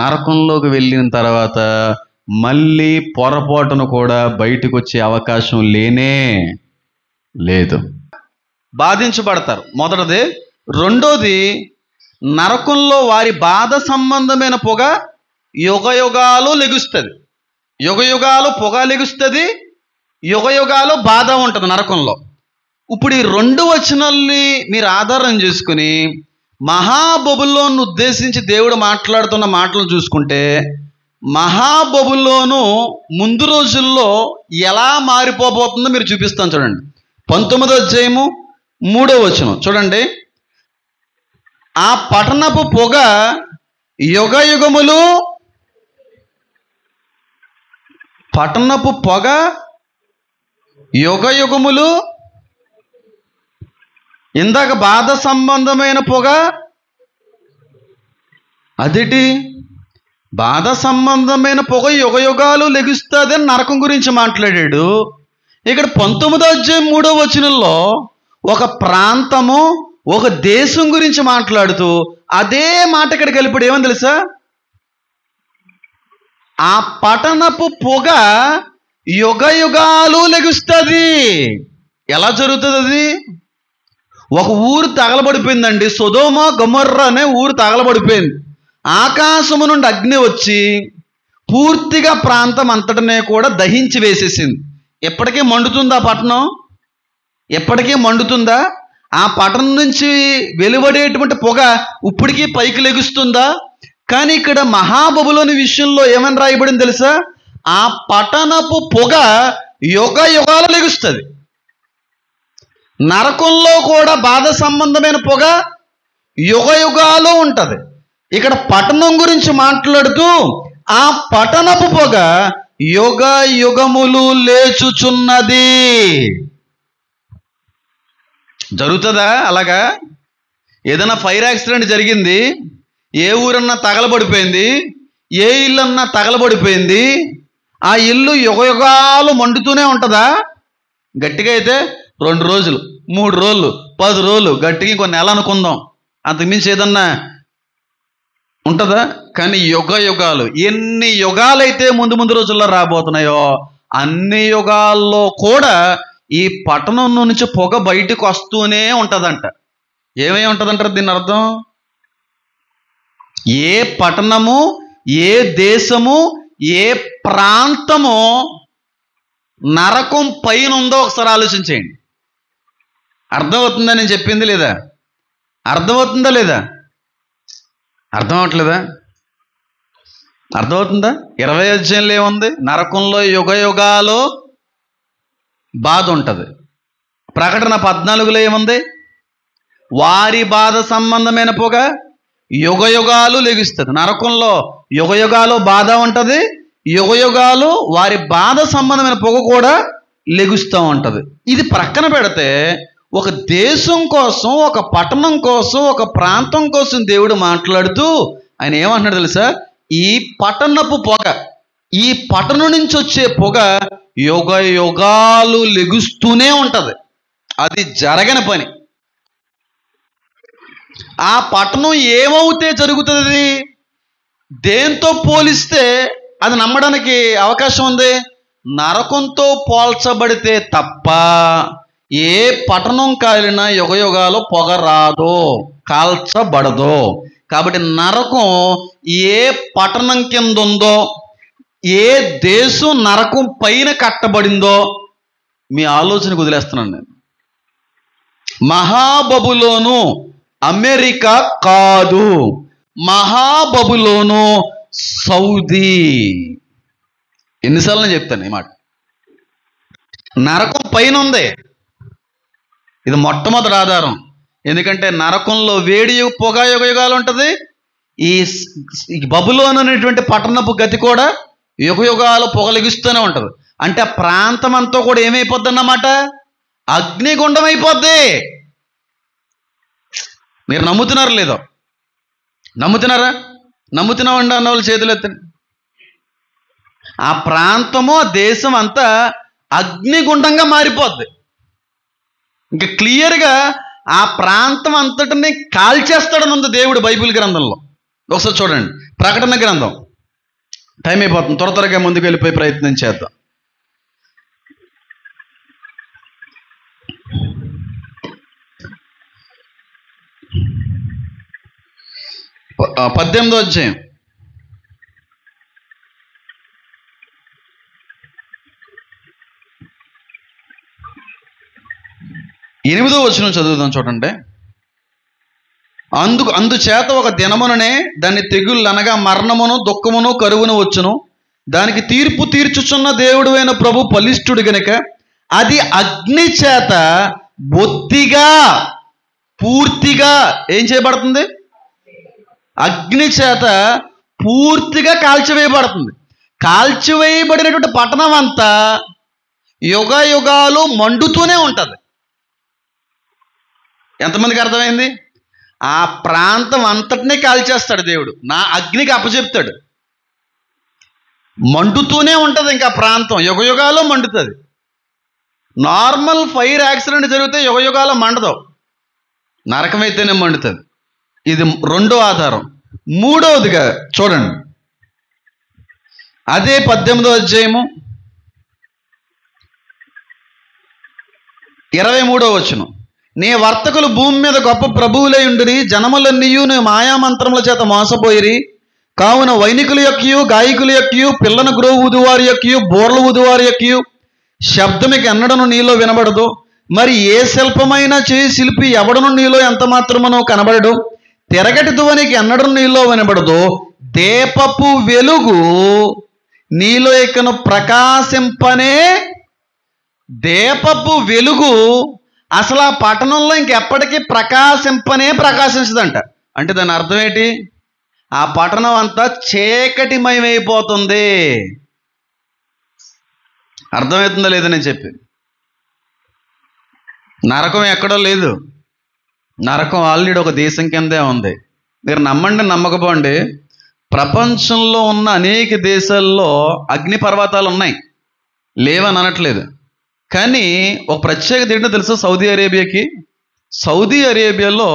నరకంలోకి వెళ్ళిన తర్వాత మళ్ళీ పొరపాటును కూడా బయటకు వచ్చే అవకాశం లేనే లేదు. బాధించబడతారు మొదటిది. రెండోది, నరకంలో వారి బాధ సంబంధమైన పొగ యుగ యుగాలు లెగుస్తుంది. యుగ యుగాలు పొగ లెగుస్తుంది, యుగ యుగాలు బాధ ఉంటుంది నరకంలో. ఇప్పుడు ఈ 2 వచనాల్ని మీరు ఆధారం చేసుకుని మహాబబులోను ఉద్దేశించి దేవుడు మాట్లాడుతున్న మాటలు చూసుకుంటే, మహాబబులోను ముందు రోజుల్లో ఎలా మారిపోబోతుందో మీరు చూపిస్తాను. చూడండి, 19వ అధ్యాయము 3వ వచనం చూడండి. ఆ పట్టణపు పొగ యుగ యుగములు, పట్టణపు పొగ యుగ యుగములు. ఇందాక బాధ సంబంధమైన పొగ, అదేటి బాధ సంబంధమైన పొగ యుగ యుగాలు లెగుస్తుంది అని నరకం గురించి మాట్లాడాడు. ఇక్కడ 19వ అధ్యాయం 3వ వచనంలో ఒక ప్రాంతము, ఒక దేశం గురించి మాట్లాడుతూ అదే మాట ఇక్కడ కలిపాడు. ఏమని తెలుసా? ఆ పట్టణపు పొగ యుగ యుగాలు లెగుస్తుంది. ఎలా జరుగుతుంది అది? ఒక ఊరు తగలబడిపోయిందండి, సొదొమ గొమొర్రా అనే ఊరు తగలబడిపోయింది. ఆకాశము నుండి అగ్ని వచ్చి పూర్తిగా ప్రాంతం అంతటనే కూడా దహించి వేసేసింది. ఎప్పటికీ మండుతుందా పట్టణం? ఎప్పటికీ మండుతుందా? ఆ పట్టణం నుంచి వెలువడేటువంటి పొగ ఇప్పటికీ పైకి లెగుస్తుందా? కానీ ఇక్కడ మహాబబులోని విషయంలో ఏమని రాయబడింది తెలుసా? ఆ పట్టణపు పొగ యుగ యుగాలు లెగుస్తుంది. నరకంలో కూడా బాధ సంబంధమైన పొగ యుగ యుగాలు ఉంటుంది. ఇక్కడ పట్టణం గురించి మాట్లాడుతూ ఆ పట్టణపు పొగ యుగ యుగములు లేచుచున్నది. జరుగుతుందా అలాగా? ఏదైనా ఫైర్ యాక్సిడెంట్ జరిగింది, ఏ ఊరన్నా తగలబడిపోయింది, ఏ ఇల్లు అన్నా తగలబడిపోయింది, ఆ ఇల్లు యుగ యుగాలు మండుతూనే ఉంటుందా? గట్టిగా అయితే 2 రోజులు, 3 రోజులు, 10 రోజులు, గట్టిగా ఇంకో నెల అనుకుందాం, అంతకుమించి ఏదన్నా ఉంటుందా? కానీ యుగ యుగాలు, ఎన్ని యుగాలైతే ముందు ముందు రోజుల్లో రాబోతున్నాయో అన్ని యుగాల్లో కూడా ఈ పట్టణం నుంచి పొగ బయటకు వస్తూనే ఉంటుందంట. ఏమై ఉంటుందంటారు దీని అర్థం? ఏ పట్టణము, ఏ దేశము, ఏ ప్రాంతము నరకం పైన ఉందో ఒకసారి ఆలోచించేయండి. అర్థమవుతుందా నేను చెప్పింది? లేదా అర్థమవుతుందా? లేదా అర్థం అవట్లేదా? అర్థమవుతుందా? 20 అధ్యాయంలో ఏముంది? నరకంలో యుగ యుగాలు బాధ ఉంటుంది. ప్రకటన 14లో ఏముంది? వారి బాధ సంబంధమైన పొగ యుగ యుగాలు లెగుస్తుంది. నరకంలో యుగ యుగాలు బాధ ఉంటుంది, యుగ యుగాలు వారి బాధ సంబంధమైన పొగ కూడా లెగుస్తూ ఉంటుంది. ఇది ప్రక్కన పెడితే ఒక దేశం కోసం, ఒక పట్టణం కోసం, ఒక ప్రాంతం కోసం దేవుడు మాట్లాడుతూ ఆయన ఏమంటున్నాడు తెలుసా? ఈ పట్టణపు పొగ, ఈ పట్టణం నుంచి వచ్చే పొగ యుగ యుగాలు లెగుస్తూనే ఉంటుంది. అది జరగని పని. ఆ పట్టణం ఏమవుతే జరుగుతుంది? దేంతో పోలిస్తే అది నమ్మడానికి అవకాశం ఉంది? నరకంతో పోల్చబడితే తప్ప ఏ పట్టణం కాలినా యుగ యుగాలు పొగ రాదో, కాల్చబడదో. కాబట్టి నరకం ఏ పట్టణం కింద ఉందో, ఏ దేశం నరకం పైన కట్టబడిందో మీ ఆలోచనకు వదిలేస్తున్నాను నేను. మహాబబులోను అమెరికా కాదు, మహాబబులోను సౌదీ. ఎన్నిసార్లు నేను చెప్తాను ఈ మాట? నరకం పైన ఉంది. ఇది మొట్టమొదటి ఆధారం. ఎందుకంటే నరకంలో వేడి పొగ యుగ యుగాలు ఉంటుంది. ఈ బబులోను అనేటువంటి పట్టణపు గతి కూడా యుగ యుగాలు పొగలిగిస్తూనే ఉంటుంది. అంటే ఆ ప్రాంతం అంతా కూడా ఏమైపోద్ది అన్నమాట? అగ్నిగుండం అయిపోద్ది. మీరు నమ్ముతున్నారా లేదో? నమ్ముతున్నారా? నమ్ముతున్నామండి అన్న వాళ్ళు చేతులు ఎత్తండి. ఆ ప్రాంతము, ఆ దేశం అంతా అగ్నిగుండంగా మారిపోద్ది. ఇంకా క్లియర్గా ఆ ప్రాంతం అంతటిని కాల్చేస్తాడని ఉంది దేవుడు బైబిల్ గ్రంథంలో. ఒకసారి చూడండి, ప్రకటన గ్రంథం. టైం అయిపోతుంది, త్వరగా ముందుకు వెళ్ళిపోయి ప్రయత్నం చేద్దాం. ఆ 18వ అధ్యాయం 8వ వచనం చదువుదాం. చూడండి. అందుచేత ఒక దినముననే దాన్ని తెగుళ్ళు అనగా మరణమును, దుఃఖమును, కరువును వచ్చును. దానికి తీర్పు తీర్చుచున్న దేవుడు అయిన ప్రభు బలిష్ఠుడు గనుక అది అగ్ని చేత బొత్తిగా పూర్తిగా ఏం చేయబడుతుంది? అగ్ని చేత పూర్తిగా కాల్చివేయబడుతుంది. కాల్చివేయబడినటువంటి పట్టణం అంతా యుగ యుగాలు మండుతూనే ఉంటుంది. ఎంతమందికి అర్థమైంది? ఆ ప్రాంతం అంతటినీ కాల్చేస్తాడు దేవుడు, నా అగ్నికి అప్పచెప్తాడు. మండుతూనే ఉంటుంది. ఇంకా ప్రాంతం యుగ యుగాలు మండుతుంది. నార్మల్ ఫైర్ యాక్సిడెంట్ జరిగితే యుగ యుగాలు మండదు, నరకమైతేనే మండుతుంది. ఇది రెండో ఆధారం. మూడవదిగా చూడండి, అదే 18వ అధ్యాయము 23వ వచనం. నీ వర్తకులు భూమి మీద గొప్ప ప్రభువులై ఉండిరి, జనములన్నీయు నీ మాయామంత్రముల చేత మోసపోయిరి. కావున వైనికుల యొక్కయు, గాయకుల యొక్కయు, పిల్లను గ్రోవు ఊదువారి యొక్కయు, బోర్ల ఊదువారి యొక్కయు శబ్దమికి ఎన్నడను నీలో వినబడదు. మరి ఏ శిల్పమైనా చేయి శిల్పి ఎవడను నీలో ఎంత మాత్రమనో కనబడడు. తిరగటి ధ్వనికి ఎన్నడను నీలో వినబడదు. దీపపు వెలుగు నీలో ఇకను ప్రకాశింపనే. దీపపు వెలుగు అసలు ఆ పట్టణంలో ఇంకెప్పటికీ ప్రకాశించదంట. అంటే దాని అర్థం ఏంటి? ఆ పట్టణం అంతా చీకటిమయమైపోతుంది. అర్థమవుతుందో లేదో నేను చెప్పి? నరకం ఎక్కడో లేదు, నరకం ఆల్రెడీ ఒక దేశం కిందే ఉంది. మీరు నమ్మండి నమ్మకపోండి, ప్రపంచంలో ఉన్న అనేక దేశాల్లో అగ్ని పర్వతాలు ఉన్నాయి, లేవని అనట్లేదు. కానీ ఒక ప్రత్యేకత ఏంటో తెలుసా? సౌదీ అరేబియాలో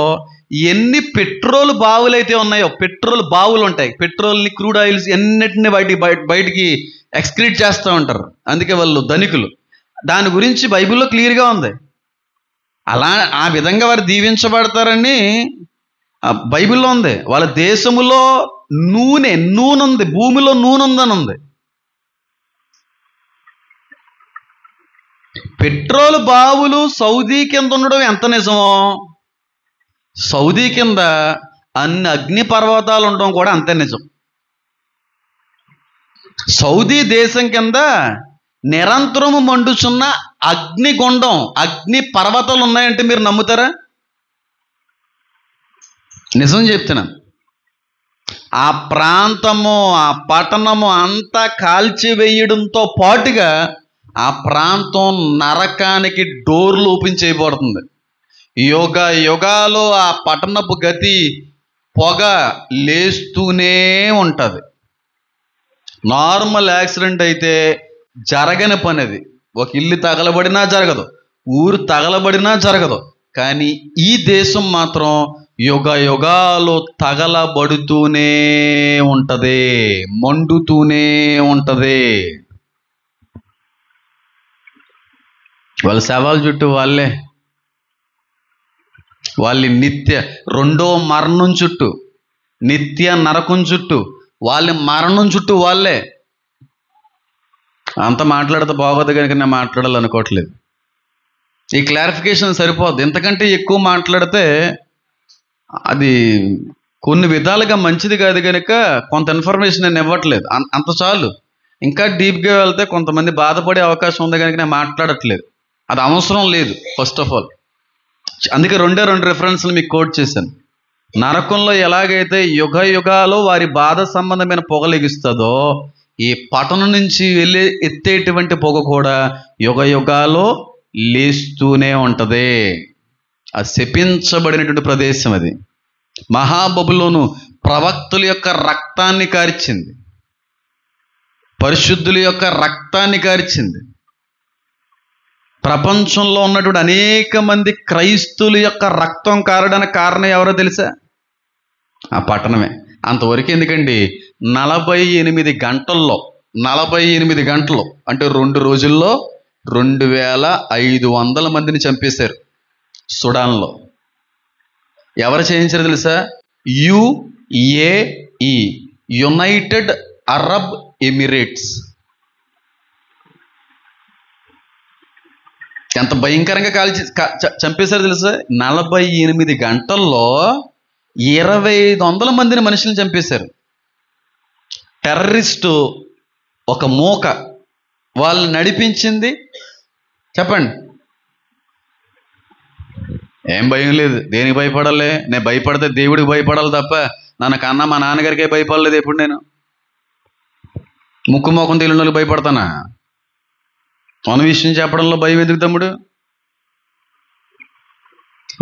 ఎన్ని పెట్రోల్ బావులు అయితే ఉన్నాయో, పెట్రోల్ బావులు ఉంటాయి, పెట్రోల్ని, క్రూడ్ ఆయిల్స్ ఎన్నిటిని బయటికి ఎక్స్క్రీట్ చేస్తూ ఉంటారు. అందుకే వాళ్ళు ధనికులు. దాని గురించి బైబిల్లో క్లియర్గా ఉంది. అలా ఆ విధంగా వారు దీవించబడతారని బైబిల్లో ఉంది. వాళ్ళ దేశములో నూనె ఉంది, భూమిలో నూనె ఉందని ఉంది. పెట్రోల్ బావులు సౌదీ కింద ఉండడం ఎంత నిజమో, సౌదీ కింద అన్ని అగ్ని పర్వతాలు ఉండడం కూడా అంతే నిజం. సౌదీ దేశం కింద నిరంతరము మండుచున్న అగ్నిగుండం, అగ్ని పర్వతాలు ఉన్నాయంటే మీరు నమ్ముతారా? నిజం చెప్తున్నాను. ఆ ప్రాంతము, ఆ పట్టణము అంతా కాల్చివేయడంతో పాటుగా ఆ ప్రాంతం నరకానికి డోర్లు ఓపెన్ చేయబడుతుంది. యుగ యుగాలు ఆ పట్టణపు గతి పొగ లేస్తూనే ఉంటుంది. నార్మల్ యాక్సిడెంట్ అయితే జరగని పని అది. ఒక ఇల్లు తగలబడినా జరగదు, ఊరు తగలబడినా జరగదు. కానీ ఈ దేశం మాత్రం యుగ యుగాలు తగలబడుతూనే ఉంటుంది, మండుతూనే ఉంటుంది. వాళ్ళ శవాల చుట్టూ వాళ్ళ నిత్య రెండో మరణం చుట్టూ, నిత్య నరకం చుట్టూ, వాళ్ళ మరణం చుట్టూ వాళ్ళే. అంత మాట్లాడితే బాగోదు కనుక నేను మాట్లాడాలనుకోవట్లేదు. ఈ క్లారిఫికేషన్ సరిపోద్ది. ఎంతకంటే ఎక్కువ మాట్లాడితే అది కొన్ని విధాలుగా మంచిది కాదు కనుక కొంత ఇన్ఫర్మేషన్ నేను ఇవ్వట్లేదు, అంత చాలు. ఇంకా డీప్గా వెళ్తే కొంతమంది బాధపడే అవకాశం ఉంది కనుక నేను మాట్లాడట్లేదు. అది అవసరం లేదు ఫస్ట్ ఆఫ్ ఆల్. అందుకే రెండే రెఫరెన్స్లు మీకు కోట్ చేశాను. నరకంలో ఎలాగైతే యుగ యుగాలు వారి బాధ సంబంధమైన పొగలెగిస్తుందో, ఈ పట్టణం నుంచి వెళ్ళి ఎత్తేటువంటి పొగ కూడా యుగ యుగాలు లేస్తూనే ఉంటుంది. అది శపించబడినటువంటి ప్రదేశం. అది మహాబబులోను ప్రవక్తుల యొక్క రక్తాన్ని కార్చింది, పరిశుద్ధుల యొక్క రక్తాన్ని కార్చింది. ప్రపంచంలో ఉన్నటువంటి అనేక మంది క్రైస్తువుల యొక్క రక్తం కారడానికి కారణం ఎవరో తెలుసా? ఆ పట్టణమే. అంతవరకు ఎందుకండి, 48 గంటల్లో 48 గంటలు అంటే 2 రోజుల్లో 2500 మందిని చంపేశారు సుడాన్లో. ఎవరు చేయించారు తెలుసా? UAE, United Arab Emirates. ఎంత భయంకరంగా చంపేశారు తెలుసా? 48 గంటల్లో 2500 మందిని మనుషులను చంపేశారు. టెర్రరిస్టు ఒక మూక వాళ్ళని నడిపించింది. చెప్పండి, ఏం భయం లేదు, దేనికి భయపడాలి? నేను భయపడితే దేవుడికి భయపడాలి తప్ప నాన్నకన్నా మా నాన్నగారికే భయపడలేదు ఎప్పుడు. నేను ముక్కు మోకం తెలియని వాళ్ళకి భయపడతానా? మన విషయం చెప్పడంలో భయం ఎందుకు తమ్ముడు?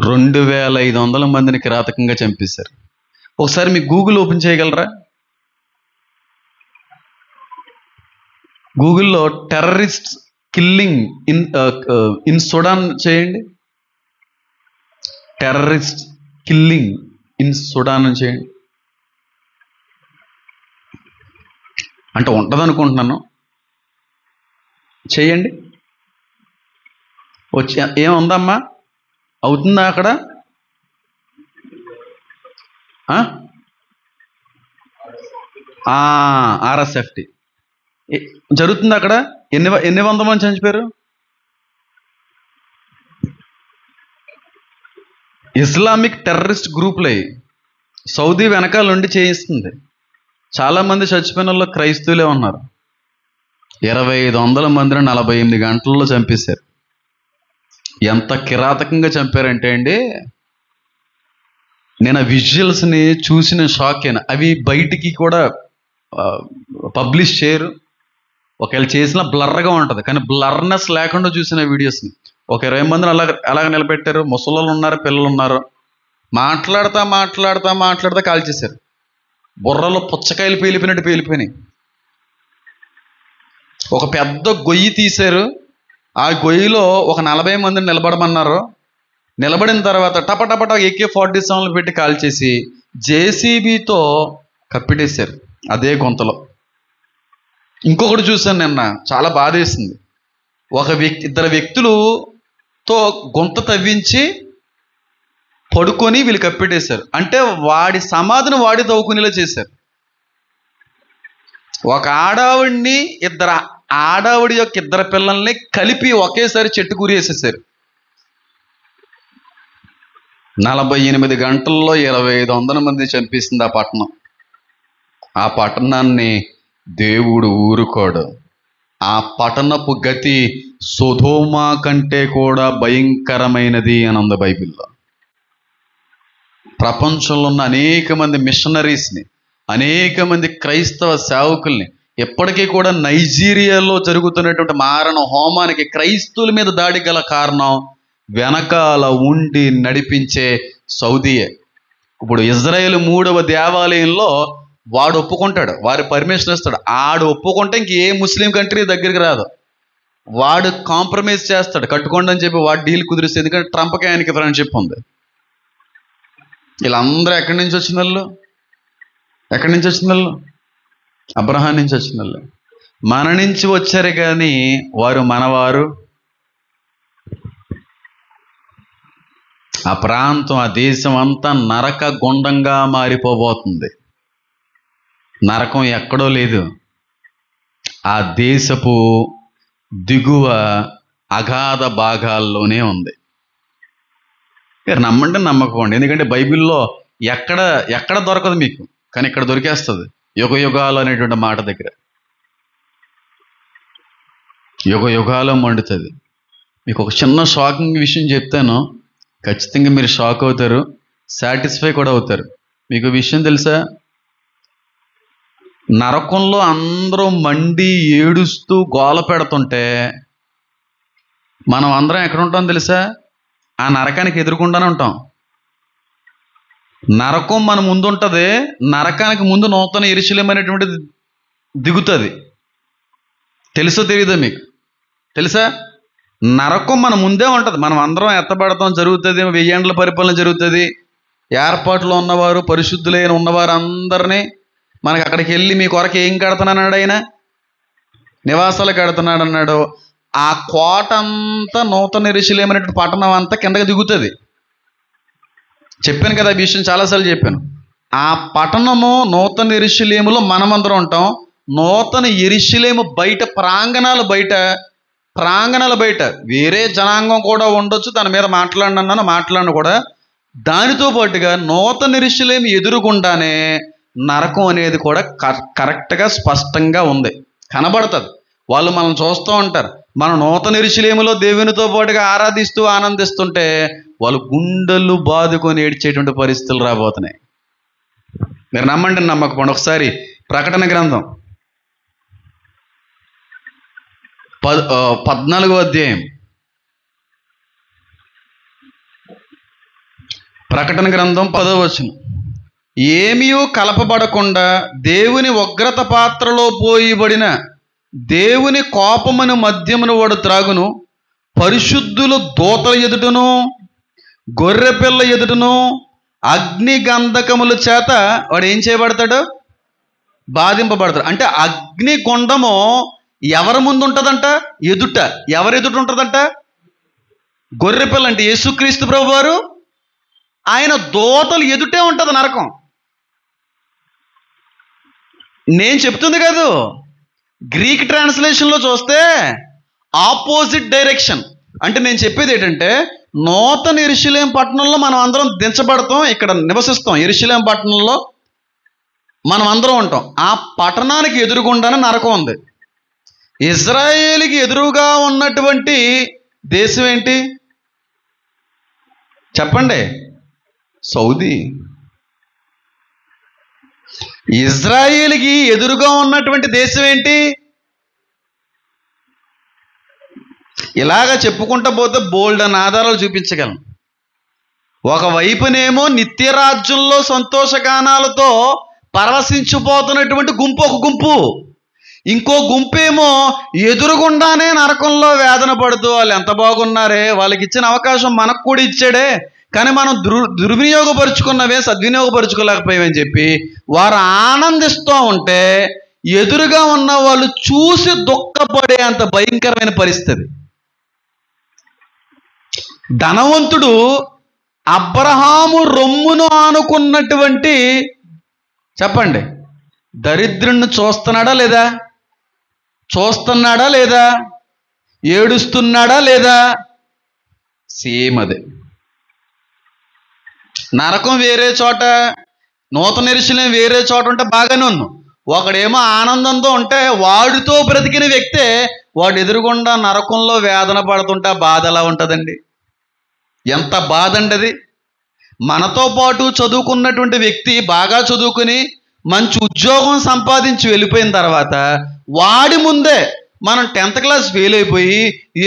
2500 మందిని కిరాతకంగా చంపేశారు. ఒకసారి మీ గూగుల్ ఓపెన్ చేయగలరా? గూగుల్లో టెర్రరిస్ట్ కిల్లింగ్ ఇన్ సుడాన్ చేయండి. టెర్రరిస్ట్ కిల్లింగ్ ఇన్ సుడాన్ చేయండి. అంటే ఉంటుంది అనుకుంటున్నాను, చేయండి. వచ్చి ఏముందమ్మా, అవుతుందా అక్కడ? RSFT జరుగుతుంది అక్కడ. ఎన్ని 100 మంది చనిపోయారు? ఇస్లామిక్ టెర్రరిస్ట్ గ్రూపులై సౌదీ వెనకాల నుండి చేయిస్తుంది. చాలామంది చచ్చిపోయిన వాళ్ళు క్రైస్తవులే ఉన్నారు. 2500 మందిని 48 గంటల్లో చంపేశారు. ఎంత కిరాతకంగా చంపారంటే అండి, నేను ఆ విజువల్స్ని చూసిన షాక్ అయినా. అవి బయటికి కూడా పబ్లిష్ చేయరు. ఒకవేళ చేసిన బ్లర్గా ఉంటుంది, కానీ బ్లర్నెస్ లేకుండా చూసిన వీడియోస్ని ఒక 20 మందిని అలాగ నిలబెట్టారు. ముసలోళ్ళు ఉన్నారు, పిల్లలు ఉన్నారు. మాట్లాడుతా కాల్చేశారు. బుర్రలో పుచ్చకాయలు పేలిపోయినట్టు పేలిపోయినాయి. ఒక పెద్ద గొయ్యి తీశారు. ఆ గొయ్యిలో ఒక 40 మందిని నిలబడమన్నారు. నిలబడిన తర్వాత టపటపట AK-47 పెట్టి కాల్చేసి JCBతో కప్పిటేశారు అదే గుంతలో. ఇంకొకటి చూశాను నిన్న, చాలా బాధేసింది. ఇద్దరు వ్యక్తులతో గుంత తవ్వించి పడుకొని వీళ్ళు కప్పెట్టేశారు. అంటే వాడి సమాధిని వాడి తవ్వుకునేలా చేశారు. ఒక ఆడావిడి యొక్క ఇద్దరు పిల్లల్ని కలిపి ఒకేసారి చెట్టు కూరేసేసారు. 48 గంటల్లో 2500 మంది చంపేసింది ఆ పట్టణం. ఆ పట్టణాన్ని దేవుడు ఊరుకోడు. ఆ పట్టణపు గతి సొదొమ కంటే కూడా భయంకరమైనది అని ఉంది బైబిల్లో. ప్రపంచంలో ఉన్న అనేక మంది మిషనరీస్ని, అనేక మంది క్రైస్తవ సేవకుల్ని ఎప్పటికీ కూడా నైజీరియాలో జరుగుతున్నటువంటి మారణ హోమానికి క్రైస్తవుల మీద దాడి గల కారణం వెనకాల ఉండి నడిపించే సౌదీయే. ఇప్పుడు ఇజ్రాయేల్ 3వ దేవాలయంలో వాడు ఒప్పుకుంటాడు, వారి పర్మిషన్ ఇస్తాడు. ఆడు ఒప్పుకుంటే ఇంక ఏ ముస్లిం కంట్రీ దగ్గరికి రాదు. వాడు కాంప్రమైజ్ చేస్తాడు, కట్టుకోండి అని చెప్పి వాడు డీల్ కుదిరిస్తే. ఎందుకంటే ట్రంప్కి ఆయనకి ఫ్రెండ్షిప్ ఉంది. వీళ్ళందరూ ఎక్కడి నుంచి వచ్చిన వాళ్ళు? అబ్రహాం నుంచి వచ్చిన వాళ్ళు. మన నుంచి వచ్చారు కానీ వారు మనవారు. ఆ ప్రాంతం, ఆ దేశం అంతా నరక గుండంగా మారిపోబోతుంది. నరకం ఎక్కడో లేదు, ఆ దేశపు దిగువ అగాధ భాగాల్లోనే ఉంది. మీరు నమ్మండి నమ్మకపోండి, ఎందుకంటే బైబిల్లో ఎక్కడ దొరకదు మీకు, కానీ ఇక్కడ దొరికేస్తుంది. యుగ యుగాలు అనేటువంటి మాట దగ్గర యుగ యుగాలు మండుతుంది. మీకు ఒక చిన్న షాకింగ్ విషయం చెప్తాను, ఖచ్చితంగా మీరు షాక్ అవుతారు, సాటిస్ఫై కూడా అవుతారు. మీకు విషయం తెలుసా? నరకంలో అందరూ మండి ఏడుస్తూ గోల పెడుతుంటే మనం అందరం ఎక్కడ ఉంటాం తెలుసా? ఆ నరకానికి ఎదురుకుండానే ఉంటాం. నరకం మన ముందు ఉంటుంది, నరకానికి ముందు నూతన యెరూషలేము అనేటువంటిది దిగుతుంది. తెలుసో తెలియదో మీకు? తెలుసా? నరకం మన ముందే ఉంటుంది. మనం అందరం ఎత్తబడతాం జరుగుతుంది, 1000 ఏండ్ల పరిపాలన జరుగుతుంది. ఏర్పాట్లో ఉన్నవారు, పరిశుద్ధులైన ఉన్నవారు అందరినీ మనకి అక్కడికి వెళ్ళి మీ కొరకు ఏం కడుతున్నాడు ఆయన? నివాసాలు కడుతున్నాడు అన్నాడు. ఆ కోట అంతా నూతన యెరూషలేము అనేటువంటి పట్టణం అంతా కిందకి దిగుతుంది. చెప్పాను కదా ఈ విషయం, చాలాసార్లు చెప్పాను. ఆ పట్టణము నూతన యెరూషలేములో మనమందరం ఉంటాం. నూతన యెరూషలేము బయట ప్రాంగణాల బయట వేరే జనాంగం కూడా ఉండొచ్చు, దాని మీద మాట్లాడిన కూడా. దానితో పాటుగా నూతన యెరూషలేము ఎదురుగుండానే నరకం అనేది కూడా కరెక్ట్గా స్పష్టంగా ఉంది, కనబడుతుంది. వాళ్ళు మనం చూస్తూ ఉంటారు. మనం నూతన యెరూషలేములో దేవునితో పాటుగా ఆరాధిస్తూ ఆనందిస్తుంటే వాళ్ళు గుండెలు బాదుకొని ఏడ్చేటువంటి పరిస్థితులు రాబోతున్నాయి. మీరు నమ్మండి నమ్మకపోండి, ఒకసారి ప్రకటన గ్రంథం 14వ అధ్యాయం, ప్రకటన గ్రంథం 10వ వచనం. ఏమీ కలపబడకుండా దేవుని ఉగ్రత పాత్రలో పోయబడిన దేవుని కోపమును మద్యమును వాడు త్రాగును. పరిశుద్ధుల దూతల ఎదుటను గొర్రెపిల్ల ఎదుటను అగ్ని గంధకముల చేత వాడు ఏం చేయబడతాడు? బాధింపబడతాడు. అంటే అగ్ని గుండము ఎవరి ముందు ఉంటుందంట? ఎదుట. ఎవరు ఎదుట ఉంటుందంట? గొర్రెపిల్ల అంటే యేసుక్రీస్తు ప్రభు వారు, ఆయన దూతలు ఎదుటే ఉంటుంది నరకం. నేను చెప్తుంది కాదు, గ్రీక్ ట్రాన్స్లేషన్లో చూస్తే ఆపోజిట్ డైరెక్షన్. అంటే నేను చెప్పేది ఏంటంటే, నూతన యెరూషలేము పట్టణంలో మనం అందరం దించబడతాం, ఇక్కడ నివసిస్తాం. యెరూషలేము పట్టణంలో మనం అందరం ఉంటాం. ఆ పట్టణానికి ఎదురుగుండానే నరకం ఉంది. ఇజ్రాయేలుకి ఎదురుగా ఉన్నటువంటి దేశం ఏంటి చెప్పండి? సౌదీ. ఇజ్రాయేలుకి ఎదురుగా ఉన్నటువంటి దేశం ఏంటి? ఇలాగ చెప్పుకుంటూ పోతే బోల్డ్ అని ఆధారాలు చూపించగలను. ఒకవైపునేమో నిత్యరాజ్యంలో సంతోషగానాలతో పరవశించిపోతున్నటువంటి గుంపు ఒక గుంపు, ఇంకో గుంపేమో ఎదురుగుండానే నరకంలో వేదన పడుతూ వాళ్ళు ఎంత బాగున్నారే, వాళ్ళకి ఇచ్చిన అవకాశం మనకు కూడా ఇచ్చాడే, కానీ మనం దుర్వినియోగపరుచుకున్నవే, సద్వినియోగపరుచుకోలేకపోయామని చెప్పి వారు ఆనందిస్తూ ఉంటే ఎదురుగా ఉన్న వాళ్ళు చూసి దుఃఖపడే అంత భయంకరమైన పరిస్థితి. ధనవంతుడు అబ్రహాము రొమ్మును ఆనుకున్నటువంటి, చెప్పండి, దరిద్రుణ్ణి చూస్తున్నాడా లేదా? చూస్తున్నాడా లేదా? ఏడుస్తున్నాడా లేదా? సేమ్ అదే. నరకం వేరే చోట, నూతన యెరూషలేము వేరే చోట ఉంటే బాగానే ఉన్నాం. ఒకడేమో ఆనందంతో ఉంటే వాడితో బ్రతికిన వ్యక్తే వాడు ఎదురుగుండా నరకంలో వేదన పడుతుంటే ఆ బాధ ఎలా ఉంటుందండి? ఎంత బాధ అండి అది. మనతో పాటు చదువుకున్నటువంటి వ్యక్తి బాగా చదువుకుని మంచి ఉద్యోగం సంపాదించి వెళ్ళిపోయిన తర్వాత వాడి ముందే మనం 10th క్లాస్ ఫెయిల్ అయిపోయి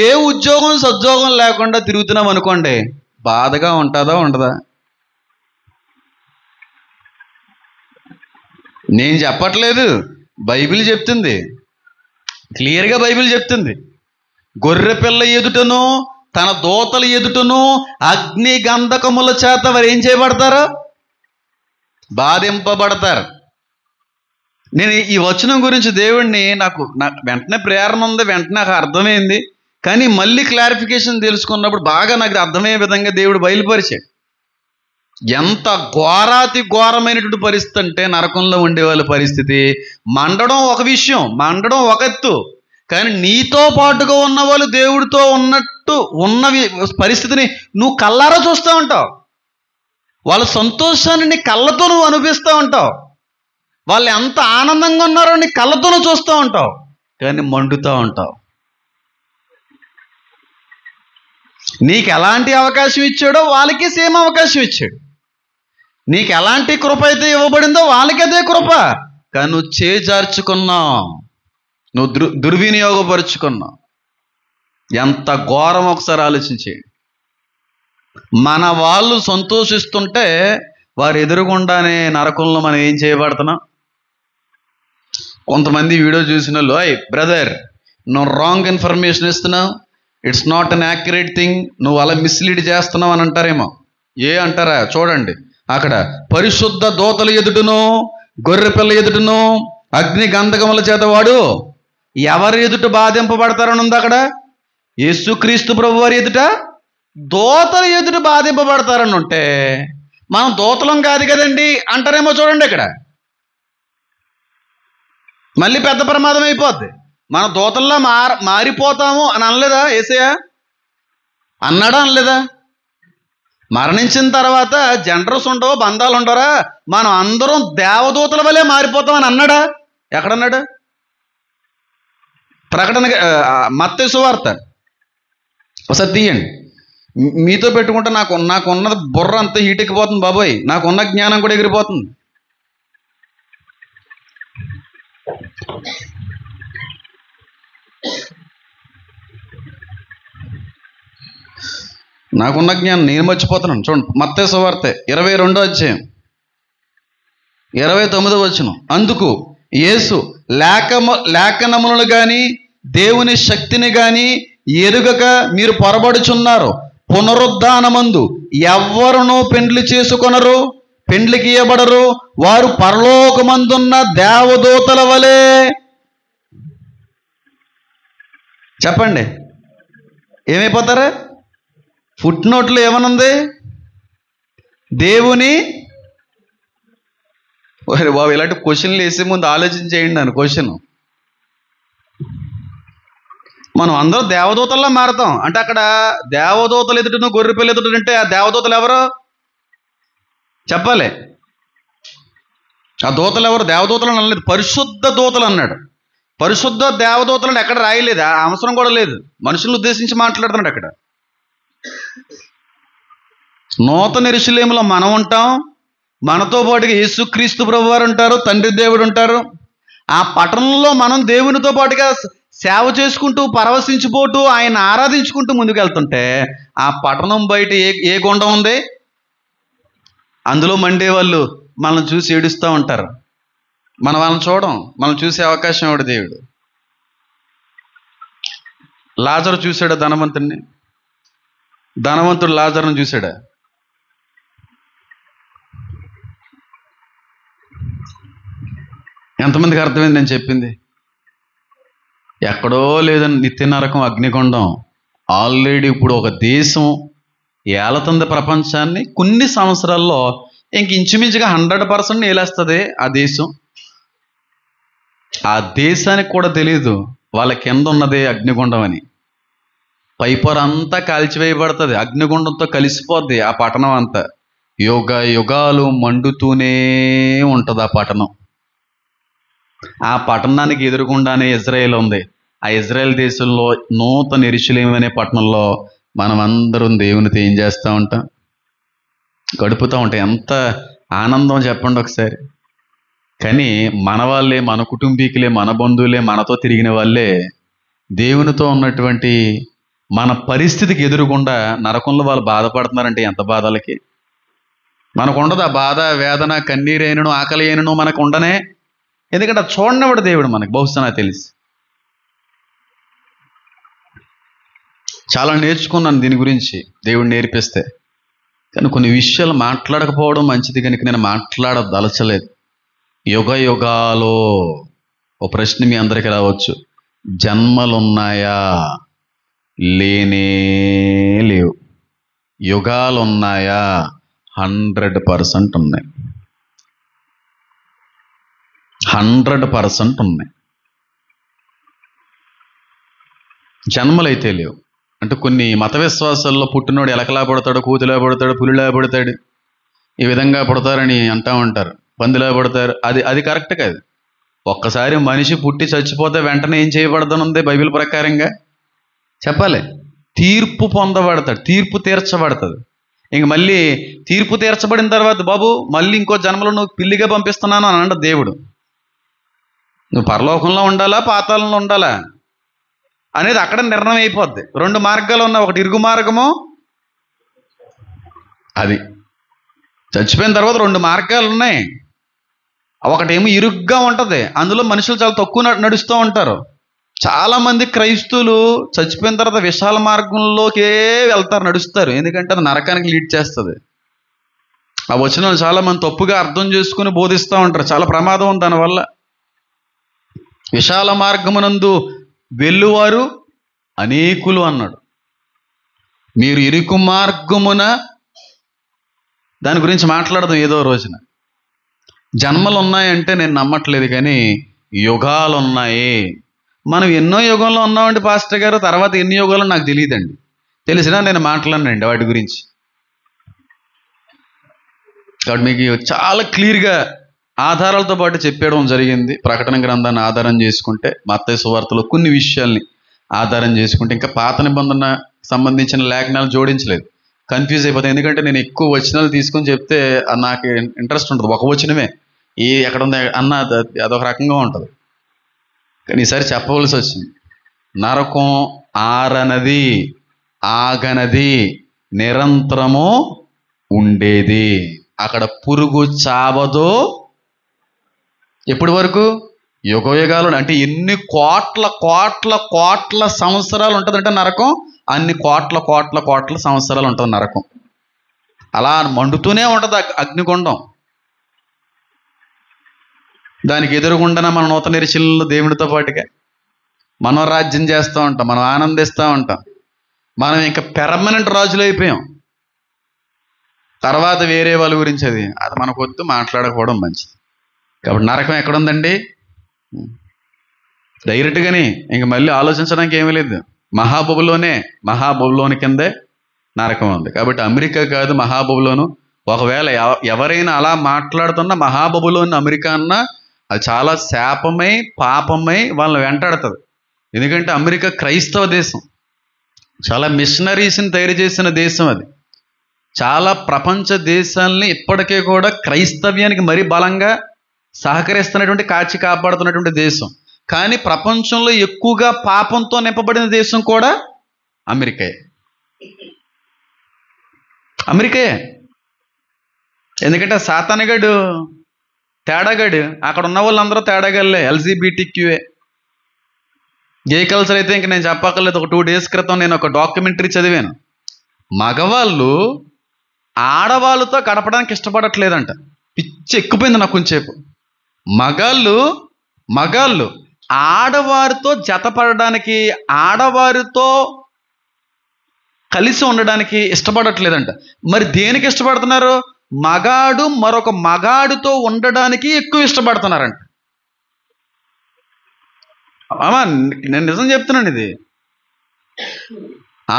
ఏ ఉద్యోగం సద్యోగం లేకుండా తిరుగుతున్నాం అనుకోండి, బాధగా ఉంటుందా ఉండదా? నేను చెప్పట్లేదు, బైబిల్ చెప్తుంది, క్లియర్గా బైబిల్ చెప్తుంది. గొర్రె పిల్ల ఎదుటను తన దూతల ఎదుటను అగ్ని గంధకముల చేత వారు ఏం చేయబడతారు? బాధింపబడతారు. నేను ఈ వచనం గురించి దేవుడిని నాకు వెంటనే ప్రేరణ ఉంది, వెంటనే నాకు అర్థమైంది. కానీ మళ్ళీ క్లారిఫికేషన్ తెలుసుకున్నప్పుడు బాగా నాకు అర్థమయ్యే విధంగా దేవుడు బయలుపరిచాడు. ఎంత ఘోరాతి ఘోరమైనటువంటి పరిస్థితి అంటే నరకంలో ఉండేవాళ్ళ పరిస్థితి. మండడం ఒక విషయం, మండడం ఒక ఎత్తు, కానీ నీతో పాటుగా ఉన్న వాళ్ళు దేవుడితో ఉన్నట్టు ఉన్న పరిస్థితిని నువ్వు కళ్ళారా చూస్తూ ఉంటావు. వాళ్ళ సంతోషాన్ని నీ కళ్ళతో నువ్వు అనిపిస్తూ ఉంటావు. వాళ్ళు ఎంత ఆనందంగా ఉన్నారో నీ కళ్ళతోనూ చూస్తూ ఉంటావు, కానీ మండుతూ ఉంటావు. నీకు ఎలాంటి అవకాశం ఇచ్చాడో వాళ్ళకి సేమ్ అవకాశం ఇచ్చాడు. నీకు ఎలాంటి కృప అయితే ఇవ్వబడిందో వాళ్ళకి అదే కృప, కానీ నువ్వు చేజార్చుకున్నావు, నువ్వు దుర్వినియోగపరుచుకున్నావు. ఎంత ఘోరం ఒకసారి ఆలోచించి. మన వాళ్ళు సంతోషిస్తుంటే వారు ఎదురుగుండానే నరకంలో మనం ఏం చేయబడుతున్నాం? కొంతమంది వీడియో చూసిన వాళ్ళు, అయ్ బ్రదర్ నువ్వు రాంగ్ ఇన్ఫర్మేషన్ ఇస్తున్నావు, it's not an accurate thing, నువ్వు అలా మిస్లీడ్ చేస్తున్నావు అని అంటారేమో. అంటారా? చూడండి, అక్కడ పరిశుద్ధ దూతల ఎదుటను గొర్రెపిల్ల ఎదుటను అగ్ని గంధకముల చేత వాడు ఎవరి ఎదుట బాధింపబడతారని ఉంది అక్కడ. యేసుక్రీస్తు ప్రభు వారి ఎదుట దూతల ఎదుట బాధింపబడతారని ఉంటే మనం దూతలం కాదు కదండి అంటారేమో. చూడండి, ఇక్కడ మళ్ళీ పెద్ద ప్రమాదం అయిపోద్ది. మన దూతల్లా మారిపోతాము అని అనలేదా యేసయ్య? అన్నాడా అనలేదా? మరణించిన తర్వాత జెండర్స్ ఉండవు, బంధాలు ఉండరా, మనం అందరం దేవదూతల వలె మారిపోతామని అన్నాడా? ఎక్కడన్నాడు? ప్రకటన మత్తయి సువార్త ఒకసారి తీయండి. మీతో పెట్టుకుంటే నాకున్న బుర్ర అంతా హీట్ ఎక్కిపోతుంది బాబోయ్, నాకున్న జ్ఞానం కూడా ఎగిరిపోతుంది. నాకున్న జ్ఞానం నేను మర్చిపోతున్నాను. చూడండి, మత్తయి సువార్త 22వ అధ్యాయం 29వ వచనం. అందుకు యేసు లేఖనములను గాని దేవుని శక్తిని గాని ఎరుగక మీరు పొరబడుచున్నారు. పునరుద్ధానమందు ఎవ్వరునూ పెండ్లి చేసుకొనరు, పెండ్లికి ఇయ్యబడరు, వారు పరలోకమందున్న దేవదూతల వలె. చెప్పండి, ఏమైపోతారు? ఫుట్ నోట్లో ఏమనుంది? దేవుని. బాబు ఇలాంటి క్వశ్చన్లు వేసే ముందు ఆలోచించేయండి అని క్వశ్చన్. మనం అందరూ దేవదూతల్లా మారుతాం అంటే అక్కడ దేవదూతలు ఎదుటను గొర్రెపిల్ల ఎదుట అంటే ఆ దేవదూతలు ఎవరు చెప్పాలి? ఆ దూతలు ఎవరు? దేవదూతలు అనలేదు, పరిశుద్ధ దూతలు అన్నాడు. పరిశుద్ధ దేవదూతలను ఎక్కడ రాయలేదు, ఆ అవసరం కూడా లేదు. మనుషులను ఉద్దేశించి మాట్లాడుతున్నాడు అక్కడ. నూతన యెరూషలేములో మనం ఉంటాం, మనతో పాటుగా యేసుక్రీస్తు ప్రభువారు ఉంటారు, తండ్రి దేవుడు ఉంటారు. ఆ పట్టణంలో మనం దేవునితో పాటుగా సేవ చేసుకుంటూ పరవశించిపోతూ ఆయన ఆరాధించుకుంటూ ముందుకెళ్తుంటే ఆ పట్టణం బయట ఏ గుండం ఉంది? అందులో మండే వాళ్ళు మనల్ని చూసి ఏడుస్తూ ఉంటారు. మనం వాళ్ళని చూడం, మనం చూసే అవకాశం ఇవ్వడు దేవుడు. లాజరు చూశాడా ధనవంతుడిని? ధనవంతుడు లాజరుని చూశాడా? ఎంతమందికి అర్థమైంది నేను చెప్పింది? ఎక్కడో లేదని నిత్య నరకం, అగ్నిగుండం ఆల్రెడీ ఇప్పుడు ఒక దేశం ఏలతుంది ప్రపంచాన్ని. కొన్ని సంవత్సరాల్లో ఇంక ఇంచుమించుగా 100% ఏలేస్తుంది ఆ దేశం. ఆ దేశానికి కూడా తెలియదు వాళ్ళ కింద ఉన్నదే అగ్నిగుండం అని. పైపొర అంతా కాల్చివేయబడుతుంది, అగ్నిగుండంతో కలిసిపోద్ది ఆ పట్టణం అంతా. యుగ యుగాలు మండుతూనే ఉంటుంది ఆ పట్టణం. ఆ పట్టణానికి ఎదురుగుండానే ఇజ్రాయేల్ ఉంది. ఆ ఇజ్రాయేల్ దేశంలో నూతన యెరూషలేము అనే పట్టణంలో మనం అందరం దేవునితో ఏం చేస్తూ ఉంటాం? గడుపుతూ ఉంటాం. ఎంత ఆనందం చెప్పండి ఒకసారి. కానీ మన వాళ్ళే, మన కుటుంబీకులే, మన బంధువులే, మనతో తిరిగిన వాళ్ళే దేవునితో ఉన్నటువంటి మన పరిస్థితికి ఎదురుగుండా నరకంలో వాళ్ళు బాధపడుతున్నారంటే ఎంత బాధలకి. మనకు ఉండదు ఆ బాధ, వేదన, కన్నీరైనను ఆకలి అయినను మనకు ఉండనే. ఎందుకంటే అది చూడనివాడు దేవుడు మనకు. బహుశా నాకు తెలిసి చాలా నేర్చుకున్నాను దీని గురించి, దేవుడు నేర్పిస్తే. కానీ కొన్ని విషయాలు మాట్లాడకపోవడం మంచిది కనుక నేను మాట్లాడదలచలేదు. యుగ యుగాలో ఓ ప్రశ్న మీ అందరికీ రావచ్చు, జన్మలున్నాయా? లేనే లేవు. యుగాలు ఉన్నాయా? 100% ఉన్నాయి. 100% ఉన్నాయి. జన్మలైతే లేవు. అంటే కొన్ని మత విశ్వాసాల్లో పుట్టినోడు ఎలకలా పుడతాడు, కూతులా పుడతాడు, పులిలా పుడతాడు, ఈ విధంగా పుడతారని అంటూ ఉంటారు. పందిలా పుడతారు. అది కరెక్ట్ కాదు. ఒక్కసారి మనిషి పుట్టి చచ్చిపోతే వెంటనే ఏం చేయబడదనుంది బైబిల్ ప్రకారంగా? చెప్పాలి, తీర్పు పొందబడతాడు, తీర్పు తీర్చబడుతుంది. ఇంక మళ్ళీ తీర్పు తీర్చబడిన తర్వాత బాబు మళ్ళీ ఇంకో జన్మలో నువ్వు పిల్లిగా పంపిస్తున్నాను అని అంట దేవుడు. నువ్వు పరలోకంలో ఉండాలా, పాతాళంలో ఉండాలా అనేది అక్కడ నిర్ణయం అయిపోద్ది. 2 మార్గాలు ఉన్నాయి. ఒకటి ఇరుగు మార్గము, అది చచ్చిపోయిన తర్వాత 2 మార్గాలు ఉన్నాయి. ఒకటేమో ఇరుగ్గా ఉంటుంది, అందులో మనుషులు చాలా తక్కువ నడుస్తూ ఉంటారు. చాలామంది క్రైస్తవులు చచ్చిపోయిన తర్వాత విశాల మార్గంలోకే వెళ్తారు, నడుస్తారు. ఎందుకంటే అది నరకానికి లీడ్ చేస్తుంది. ఆ వచనాలు చాలామంది తప్పుగా అర్థం చేసుకుని బోధిస్తూ ఉంటారు. చాలా ప్రమాదం ఉంది దానివల్ల. విశాల మార్గమునందు వెళ్ళువారు అనేకులు అన్నాడు. మీరు ఇరుకు మార్గమున, దాని గురించి మాట్లాడదాం ఏదో రోజున. జన్మలు ఉన్నాయంటే నేను నమ్మట్లేదు, కానీ యుగాలు ఉన్నాయి. మనం ఎన్నో యుగంలో ఉన్నామండి పాస్టర్ గారు, తర్వాత ఎన్ని యుగాలు నాకు తెలియదండి. తెలిసినా నేను మాట్లాడనండి వాటి గురించి. కాబట్టి మీకు చాలా క్లియర్గా ఆధారాలతో పాటు చెప్పేయడం జరిగింది. ప్రకటన గ్రంథాన్ని ఆధారం చేసుకుంటే, మత్తయి సువార్తలో కొన్ని విషయాల్ని ఆధారం చేసుకుంటే, ఇంకా పాత నిబంధన సంబంధించిన లేఖనాలు జోడించలేదు, కన్ఫ్యూజ్ అయిపోతాయి. ఎందుకంటే నేను ఎక్కువ వచనాలు తీసుకొని చెప్తే నాకు ఇంట్రెస్ట్ ఉంటుంది. ఒక వచనమే ఎక్కడ ఉంది అన్న అదొక రకంగా ఉంటుంది. కానీ ఈసారి చెప్పవలసి వచ్చింది. నరకం ఆరనది, ఆగనది, నిరంతరము ఉండేది. అక్కడ పురుగు చావదో. ఎప్పటి వరకు? యుగ యుగాలు. అంటే ఎన్ని కోట్ల కోట్ల కోట్ల సంవత్సరాలు ఉంటుందంటే నరకం, అన్ని కోట్ల కోట్ల కోట్ల సంవత్సరాలు ఉంటుంది నరకం. అలా మండుతూనే ఉంటుంది అగ్నిగుండం. దానికి ఎదురుగుండన మన నూతన యెరూషలేములో దేవుడితో పాటుగా మనం రాజ్యం చేస్తూ ఉంటాం, మనం ఆనందిస్తూ ఉంటాం. మనం ఇంకా పెర్మనెంట్ రాజులు అయిపోయాం. తర్వాత వేరే వాళ్ళ గురించి అది మనకు వద్దు, మాట్లాడకపోవడం మంచిది. కాబట్టి నరకం ఎక్కడుందండి? డైరెక్ట్గానే ఇంక మళ్ళీ ఆలోచించడానికి ఏమీ లేదు. మహాబబులోని కిందే నరకం ఉంది. కాబట్టి అమెరికా కాదు మహాబబులోను. ఒకవేళ ఎవరైనా అలా మాట్లాడుతున్న మహాబబులోని అమెరికా అన్నా అది చాలా శాపమై పాపమై వాళ్ళని వెంటాడుతుంది. ఎందుకంటే అమెరికా క్రైస్తవ దేశం, చాలా మిషనరీస్ని తయారు చేసిన దేశం. అది చాలా ప్రపంచ దేశాలని ఇప్పటికే కూడా క్రైస్తవ్యానికి మరీ బలంగా సహకరిస్తున్నటువంటి, కాచి కాపాడుతున్నటువంటి దేశం. కానీ ప్రపంచంలో ఎక్కువగా పాపంతో నింపబడిన దేశం కూడా అమెరికాయే. ఎందుకంటే సాతానుగాడు తేడాగాడు. అక్కడ ఉన్న వాళ్ళందరూ తేడాగాళ్ళే, LGBTQA. గే కల్చర్ అయితే ఇంక నేను చెప్పక్కర్లేదు. ఒక 2 days క్రితం నేను ఒక డాక్యుమెంటరీ చదివాను. మగవాళ్ళు ఆడవాళ్ళతో గడపడానికి ఇష్టపడట్లేదంట. పిచ్చి ఎక్కుపోయింది నాకు కొంచెంసేపు. మగాళ్ళు ఆడవారితో జతపడడానికి, ఆడవారితో కలిసి ఉండడానికి ఇష్టపడట్లేదంట. మరి దేనికి ఇష్టపడుతున్నారు? మగాడు మరొక మగాడితో ఉండడానికి ఎక్కువ ఇష్టపడుతున్నారంట. అమ్మా, నేను నిజం చెప్తున్నాను. ఇది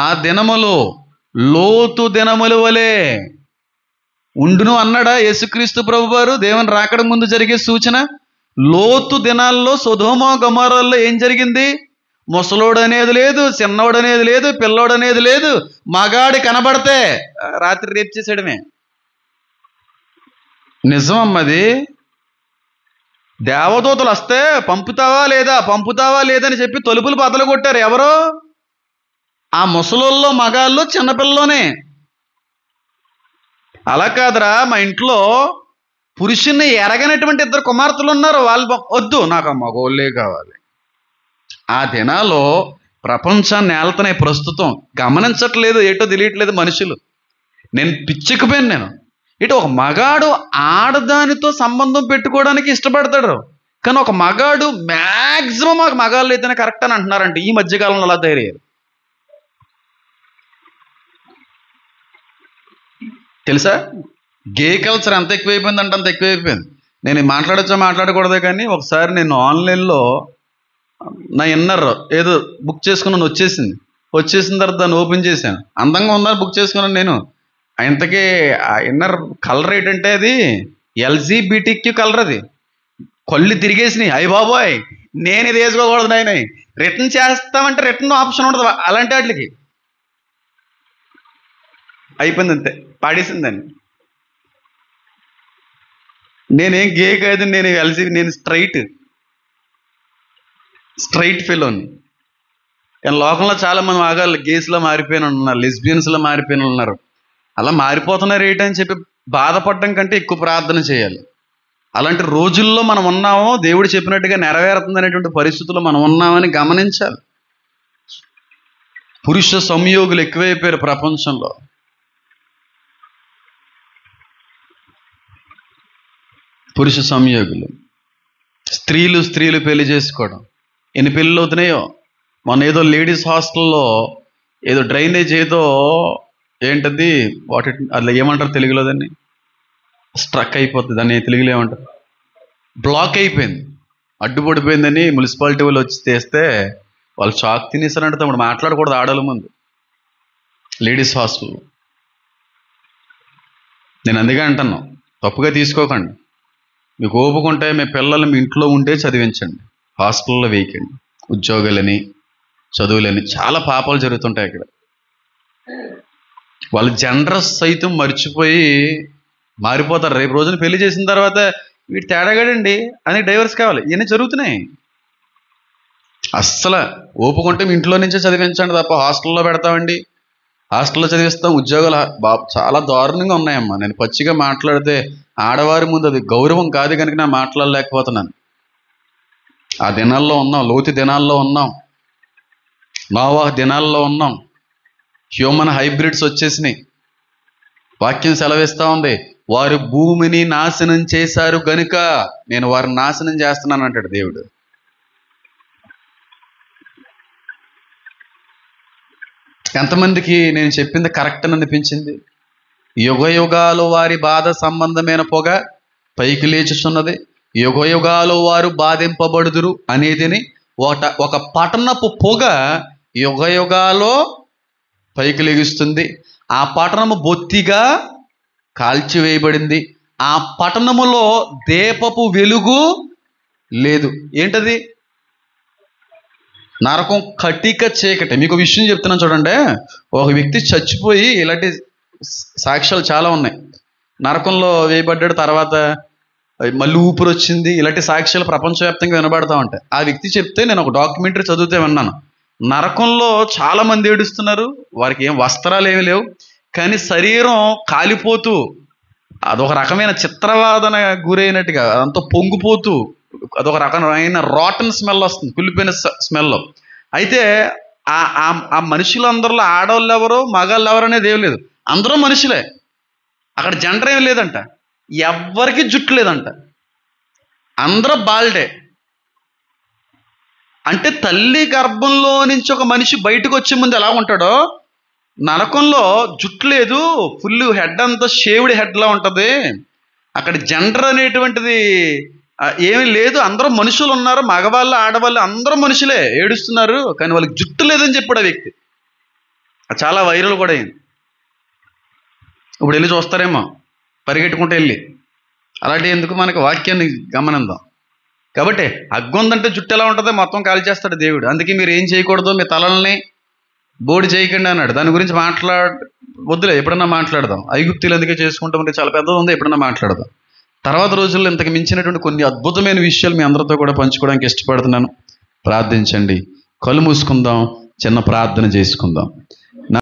ఆ దినములో లోతు దినముల వలె ఉండును అన్నాడా యేసుక్రీస్తు ప్రభువారు? దేవుని రాకడ ముందు జరిగే సూచన. లోతు దినాల్లో సొదొమ గొమొర్రాల్లో ఏం జరిగింది? ముసలోడు అనేది లేదు, చిన్నోడు అనేది లేదు, పిల్లోడు అనేది లేదు. మగాడి కనబడితే రాత్రి రేపు చేసేయడమే. నిజం అమ్మది. దేవదూతలు వస్తే పంపుతావా లేదని చెప్పి తలుపులు బద్దలు కొట్టారు. ఎవరో? ఆ ముసలోల్లో మగాళ్ళు, చిన్నపిల్లలోనే. అలా కాదురా, మా ఇంట్లో పురుషుణ్ణి ఎరగనటువంటి 2 కుమార్తెలు ఉన్నారు. వాళ్ళు వద్దు, నాకు ఆ మగోళ్ళే కావాలి. ఆ దినాల్లో ప్రపంచాన్ని ఏళ్తున్నాయి. ప్రస్తుతం గమనించట్లేదు, ఏటో తెలియట్లేదు మనుషులు. నేను పిచ్చికిపోయాను. నేను ఇటు ఒక మగాడు ఆడదానితో సంబంధం పెట్టుకోవడానికి ఇష్టపడతాడు, కానీ ఒక మగాడు మ్యాక్సిమం ఒక మగాళ్ళు అయితేనే కరెక్ట్ అని అంటున్నారంటే ఈ మధ్యకాలంలో అలా తయారయ్యారు. తెలుసా? గే కల్చర్ ఎంత ఎక్కువైపోయిందంటే అంత ఎక్కువైపోయింది. నేను మాట్లాడకూడదు, కానీ ఒకసారి నేను ఆన్లైన్లో నా ఇన్నర్ ఏదో బుక్ చేసుకున్నాను. వచ్చేసిన తర్వాత దాన్ని ఓపెన్ చేశాను. అందంగా ఉందని బుక్ చేసుకున్నాను నేను. ఇంతకీ ఆ ఇన్నర్ కలర్ ఏంటంటే అది LGBTQ కలర్. అది కళ్ళు తిరిగేసినాయి. అయ్య బాబోయ్, నేను ఇది వేసుకోకూడదు నాయన. రిటర్న్ చేస్తామంటే రిటర్న్ ఆప్షన్ ఉండదు అలాంటి వాటికి. అయిపోయింది, అంతే, పాడేసిందని. నేనేం గే కాదు, నేను స్ట్రైట్ ఫెలోని. కానీ లోకంలో చాలా మంది మగాళ్ళు గేస్లో మారిపోయిన ఉన్నారు, లెస్బియన్స్లో మారిపోయిన ఉన్నారు. అలా మారిపోతున్నారు ఏంటని చెప్పి బాధపడడం కంటే ఎక్కువ ప్రార్థన చేయాలి. అలాంటి రోజుల్లో మనం ఉన్నామో, దేవుడు చెప్పినట్టుగా నెరవేరుతుంది అనేటువంటి పరిస్థితుల్లో మనం ఉన్నామని గమనించాలి. పురుష సంయోగులు ఎక్కువైపోయారు ప్రపంచంలో. పురుష సంయోగులు, స్త్రీలు పెళ్లి చేసుకోవడం. ఎన్ని పెళ్ళిళ్ళు అవుతున్నాయో. మొన్న ఏదో లేడీస్ హాస్టల్లో ఏదో డ్రైనేజ్ ఏంటది అట్లా ఏమంటారు తెలుగులో దాన్ని? స్ట్రక్ అయిపోతుంది, దాన్ని తెలుగులో ఏమంటారు? బ్లాక్ అయిపోయింది, అడ్డుపడిపోయిందని మున్సిపాలిటీ వాళ్ళు వచ్చి తెస్తే వాళ్ళు షాక్ తినేసారంటే తమ్ముడు మాట్లాడకూడదు ఆడవాళ్ళ ముందు లేడీస్ హాస్టల్లో. నేను అందుకే అంటున్నాను, తప్పుగా తీసుకోకండి. మీకు ఓపుకుంటే మీ పిల్లలు మీ ఇంట్లో ఉంటే చదివించండి, హాస్టల్లో వేయకండి. ఉద్యోగాలని, చదువులని చాలా పాపాలు జరుగుతుంటాయి అక్కడ. వాళ్ళు జనరస్ సైతం మర్చిపోయి మారిపోతారు. రేపు రోజున పెళ్లి చేసిన తర్వాత వీటి తేడాగాడండి అని డైవర్స్ కావాలి. ఇవన్నీ జరుగుతున్నాయి. అస్సలు ఓపుకుంటే మీ ఇంట్లో నుంచే చదివించండి తప్ప హాస్టల్లో పెడతామండి, హాస్టల్లో చదివిస్తాం, ఉద్యోగాలు చాలా దారుణంగా ఉన్నాయమ్మా. నేను పచ్చిగా మాట్లాడితే ఆడవారి ముందు అది గౌరవం కాదు కనుక నేను మాట్లాడలేకపోతున్నాను. ఆ దినాల్లో ఉన్నాం, లోతు దినాల్లో ఉన్నాం, నోవాహు దినాల్లో ఉన్నాం. హ్యూమన్ హైబ్రిడ్స్ వచ్చేసినాయి. వాక్యం సెలవిస్తూ ఉంది, వారు భూమిని నాశనం చేశారు గనుక నేను వారిని నాశనం చేస్తున్నాను అంటాడు దేవుడు. ఎంతమందికి నేను చెప్పింది కరెక్ట్ అని అనిపించింది? యుగ యుగాలు వారి బాధ సంబంధమైన పొగ పైకి లేచుచున్నది, యుగ యుగాలు వారు బాధింపబడుదురు అనేదిని ఒక పట్టణపు పొగ యుగ యుగాలో పైకి లెగుస్తుంది. ఆ పట్టణము బొత్తిగా కాల్చివేయబడింది. ఆ పట్టణములో దీపపు వెలుగు లేదు. ఏంటది? నరకం, కటిక చీకటి. మీకు విషయం చెప్తున్నాను చూడండి. ఒక వ్యక్తి చచ్చిపోయి, ఇలాంటి సాక్ష్యాలు చాలా ఉన్నాయి. నరకంలో వేయబడ్డాడు, తర్వాత మళ్ళీ ఊపిరి వచ్చింది. ఇలాంటి సాక్ష్యాలు ప్రపంచవ్యాప్తంగా వినబడతా ఉంటాయి. ఆ వ్యక్తి చెప్తే నేను ఒక డాక్యుమెంటరీ చదివితే విన్నాను. నరకంలో చాలా మంది ఏడుస్తున్నారు, వారికి ఏం వస్త్రాలు ఏమి లేవు, కానీ శరీరం కాలిపోతూ అదొక రకమైన చిత్రవాదన గురైనట్టుగా అదంతా పొంగిపోతూ అదొక రకమైన రాటన్ స్మెల్ వస్తుంది, కుళ్ళిపోయిన స్మెల్. అయితే ఆ మనుషులందరిలో ఆడవాళ్ళు ఎవరు మగాళ్ళు ఎవరు అనేది ఏం లేదు, అందరూ మనుషులే. అక్కడ జెండర్ ఏం లేదంట, ఎవ్వరికి జుట్టు లేదంట, అందరూ బాల్డే. అంటే తల్లి గర్భంలో నుంచి ఒక మనిషి బయటకు వచ్చే ముందు ఎలా ఉంటాడో, నరకంలో జుట్టు లేదు, ఫుల్ హెడ్ అంతా షేవ్డ్ హెడ్లా ఉంటుంది. అక్కడ జెండర్ అనేటువంటిది ఏమీ లేదు, అందరూ మనుషులు ఉన్నారు, మగవాళ్ళు ఆడవాళ్ళు అందరూ మనుషులే, ఏడుస్తున్నారు, కానీ వాళ్ళకి జుట్టు లేదని చెప్పాడు ఆ వ్యక్తి. అది చాలా వైరల్ కూడా అయింది. ఇప్పుడు వెళ్ళి చూస్తారేమో పరిగెట్టుకుంటూ వెళ్ళి. అలాంటి ఎందుకు, మనకి వాక్యాన్ని గమనిద్దాం. కాబట్టి అగ్గుందంటే జుట్టు ఎలా ఉంటుందో మొత్తం కాల్ చేస్తాడు దేవుడు. అందుకే మీరు ఏం చేయకూడదు, మీ తలల్ని బోడి చేయకండి అన్నాడు. దాని గురించి వద్దులే, ఎప్పుడన్నా మాట్లాడదాం. ఐగుప్తులు ఎందుకే చేసుకుంటామంటే చాలా పెద్దది ఉంది, ఎప్పుడన్నా మాట్లాడదాం. తర్వాత రోజుల్లో ఇంతకు మించినటువంటి కొన్ని అద్భుతమైన విషయాలు మీ అందరితో కూడా పంచుకోవడానికి ఇష్టపడుతున్నాను. ప్రార్థించండి, కళ్ళు మూసుకుందాం, చిన్న ప్రార్థన చేసుకుందాం.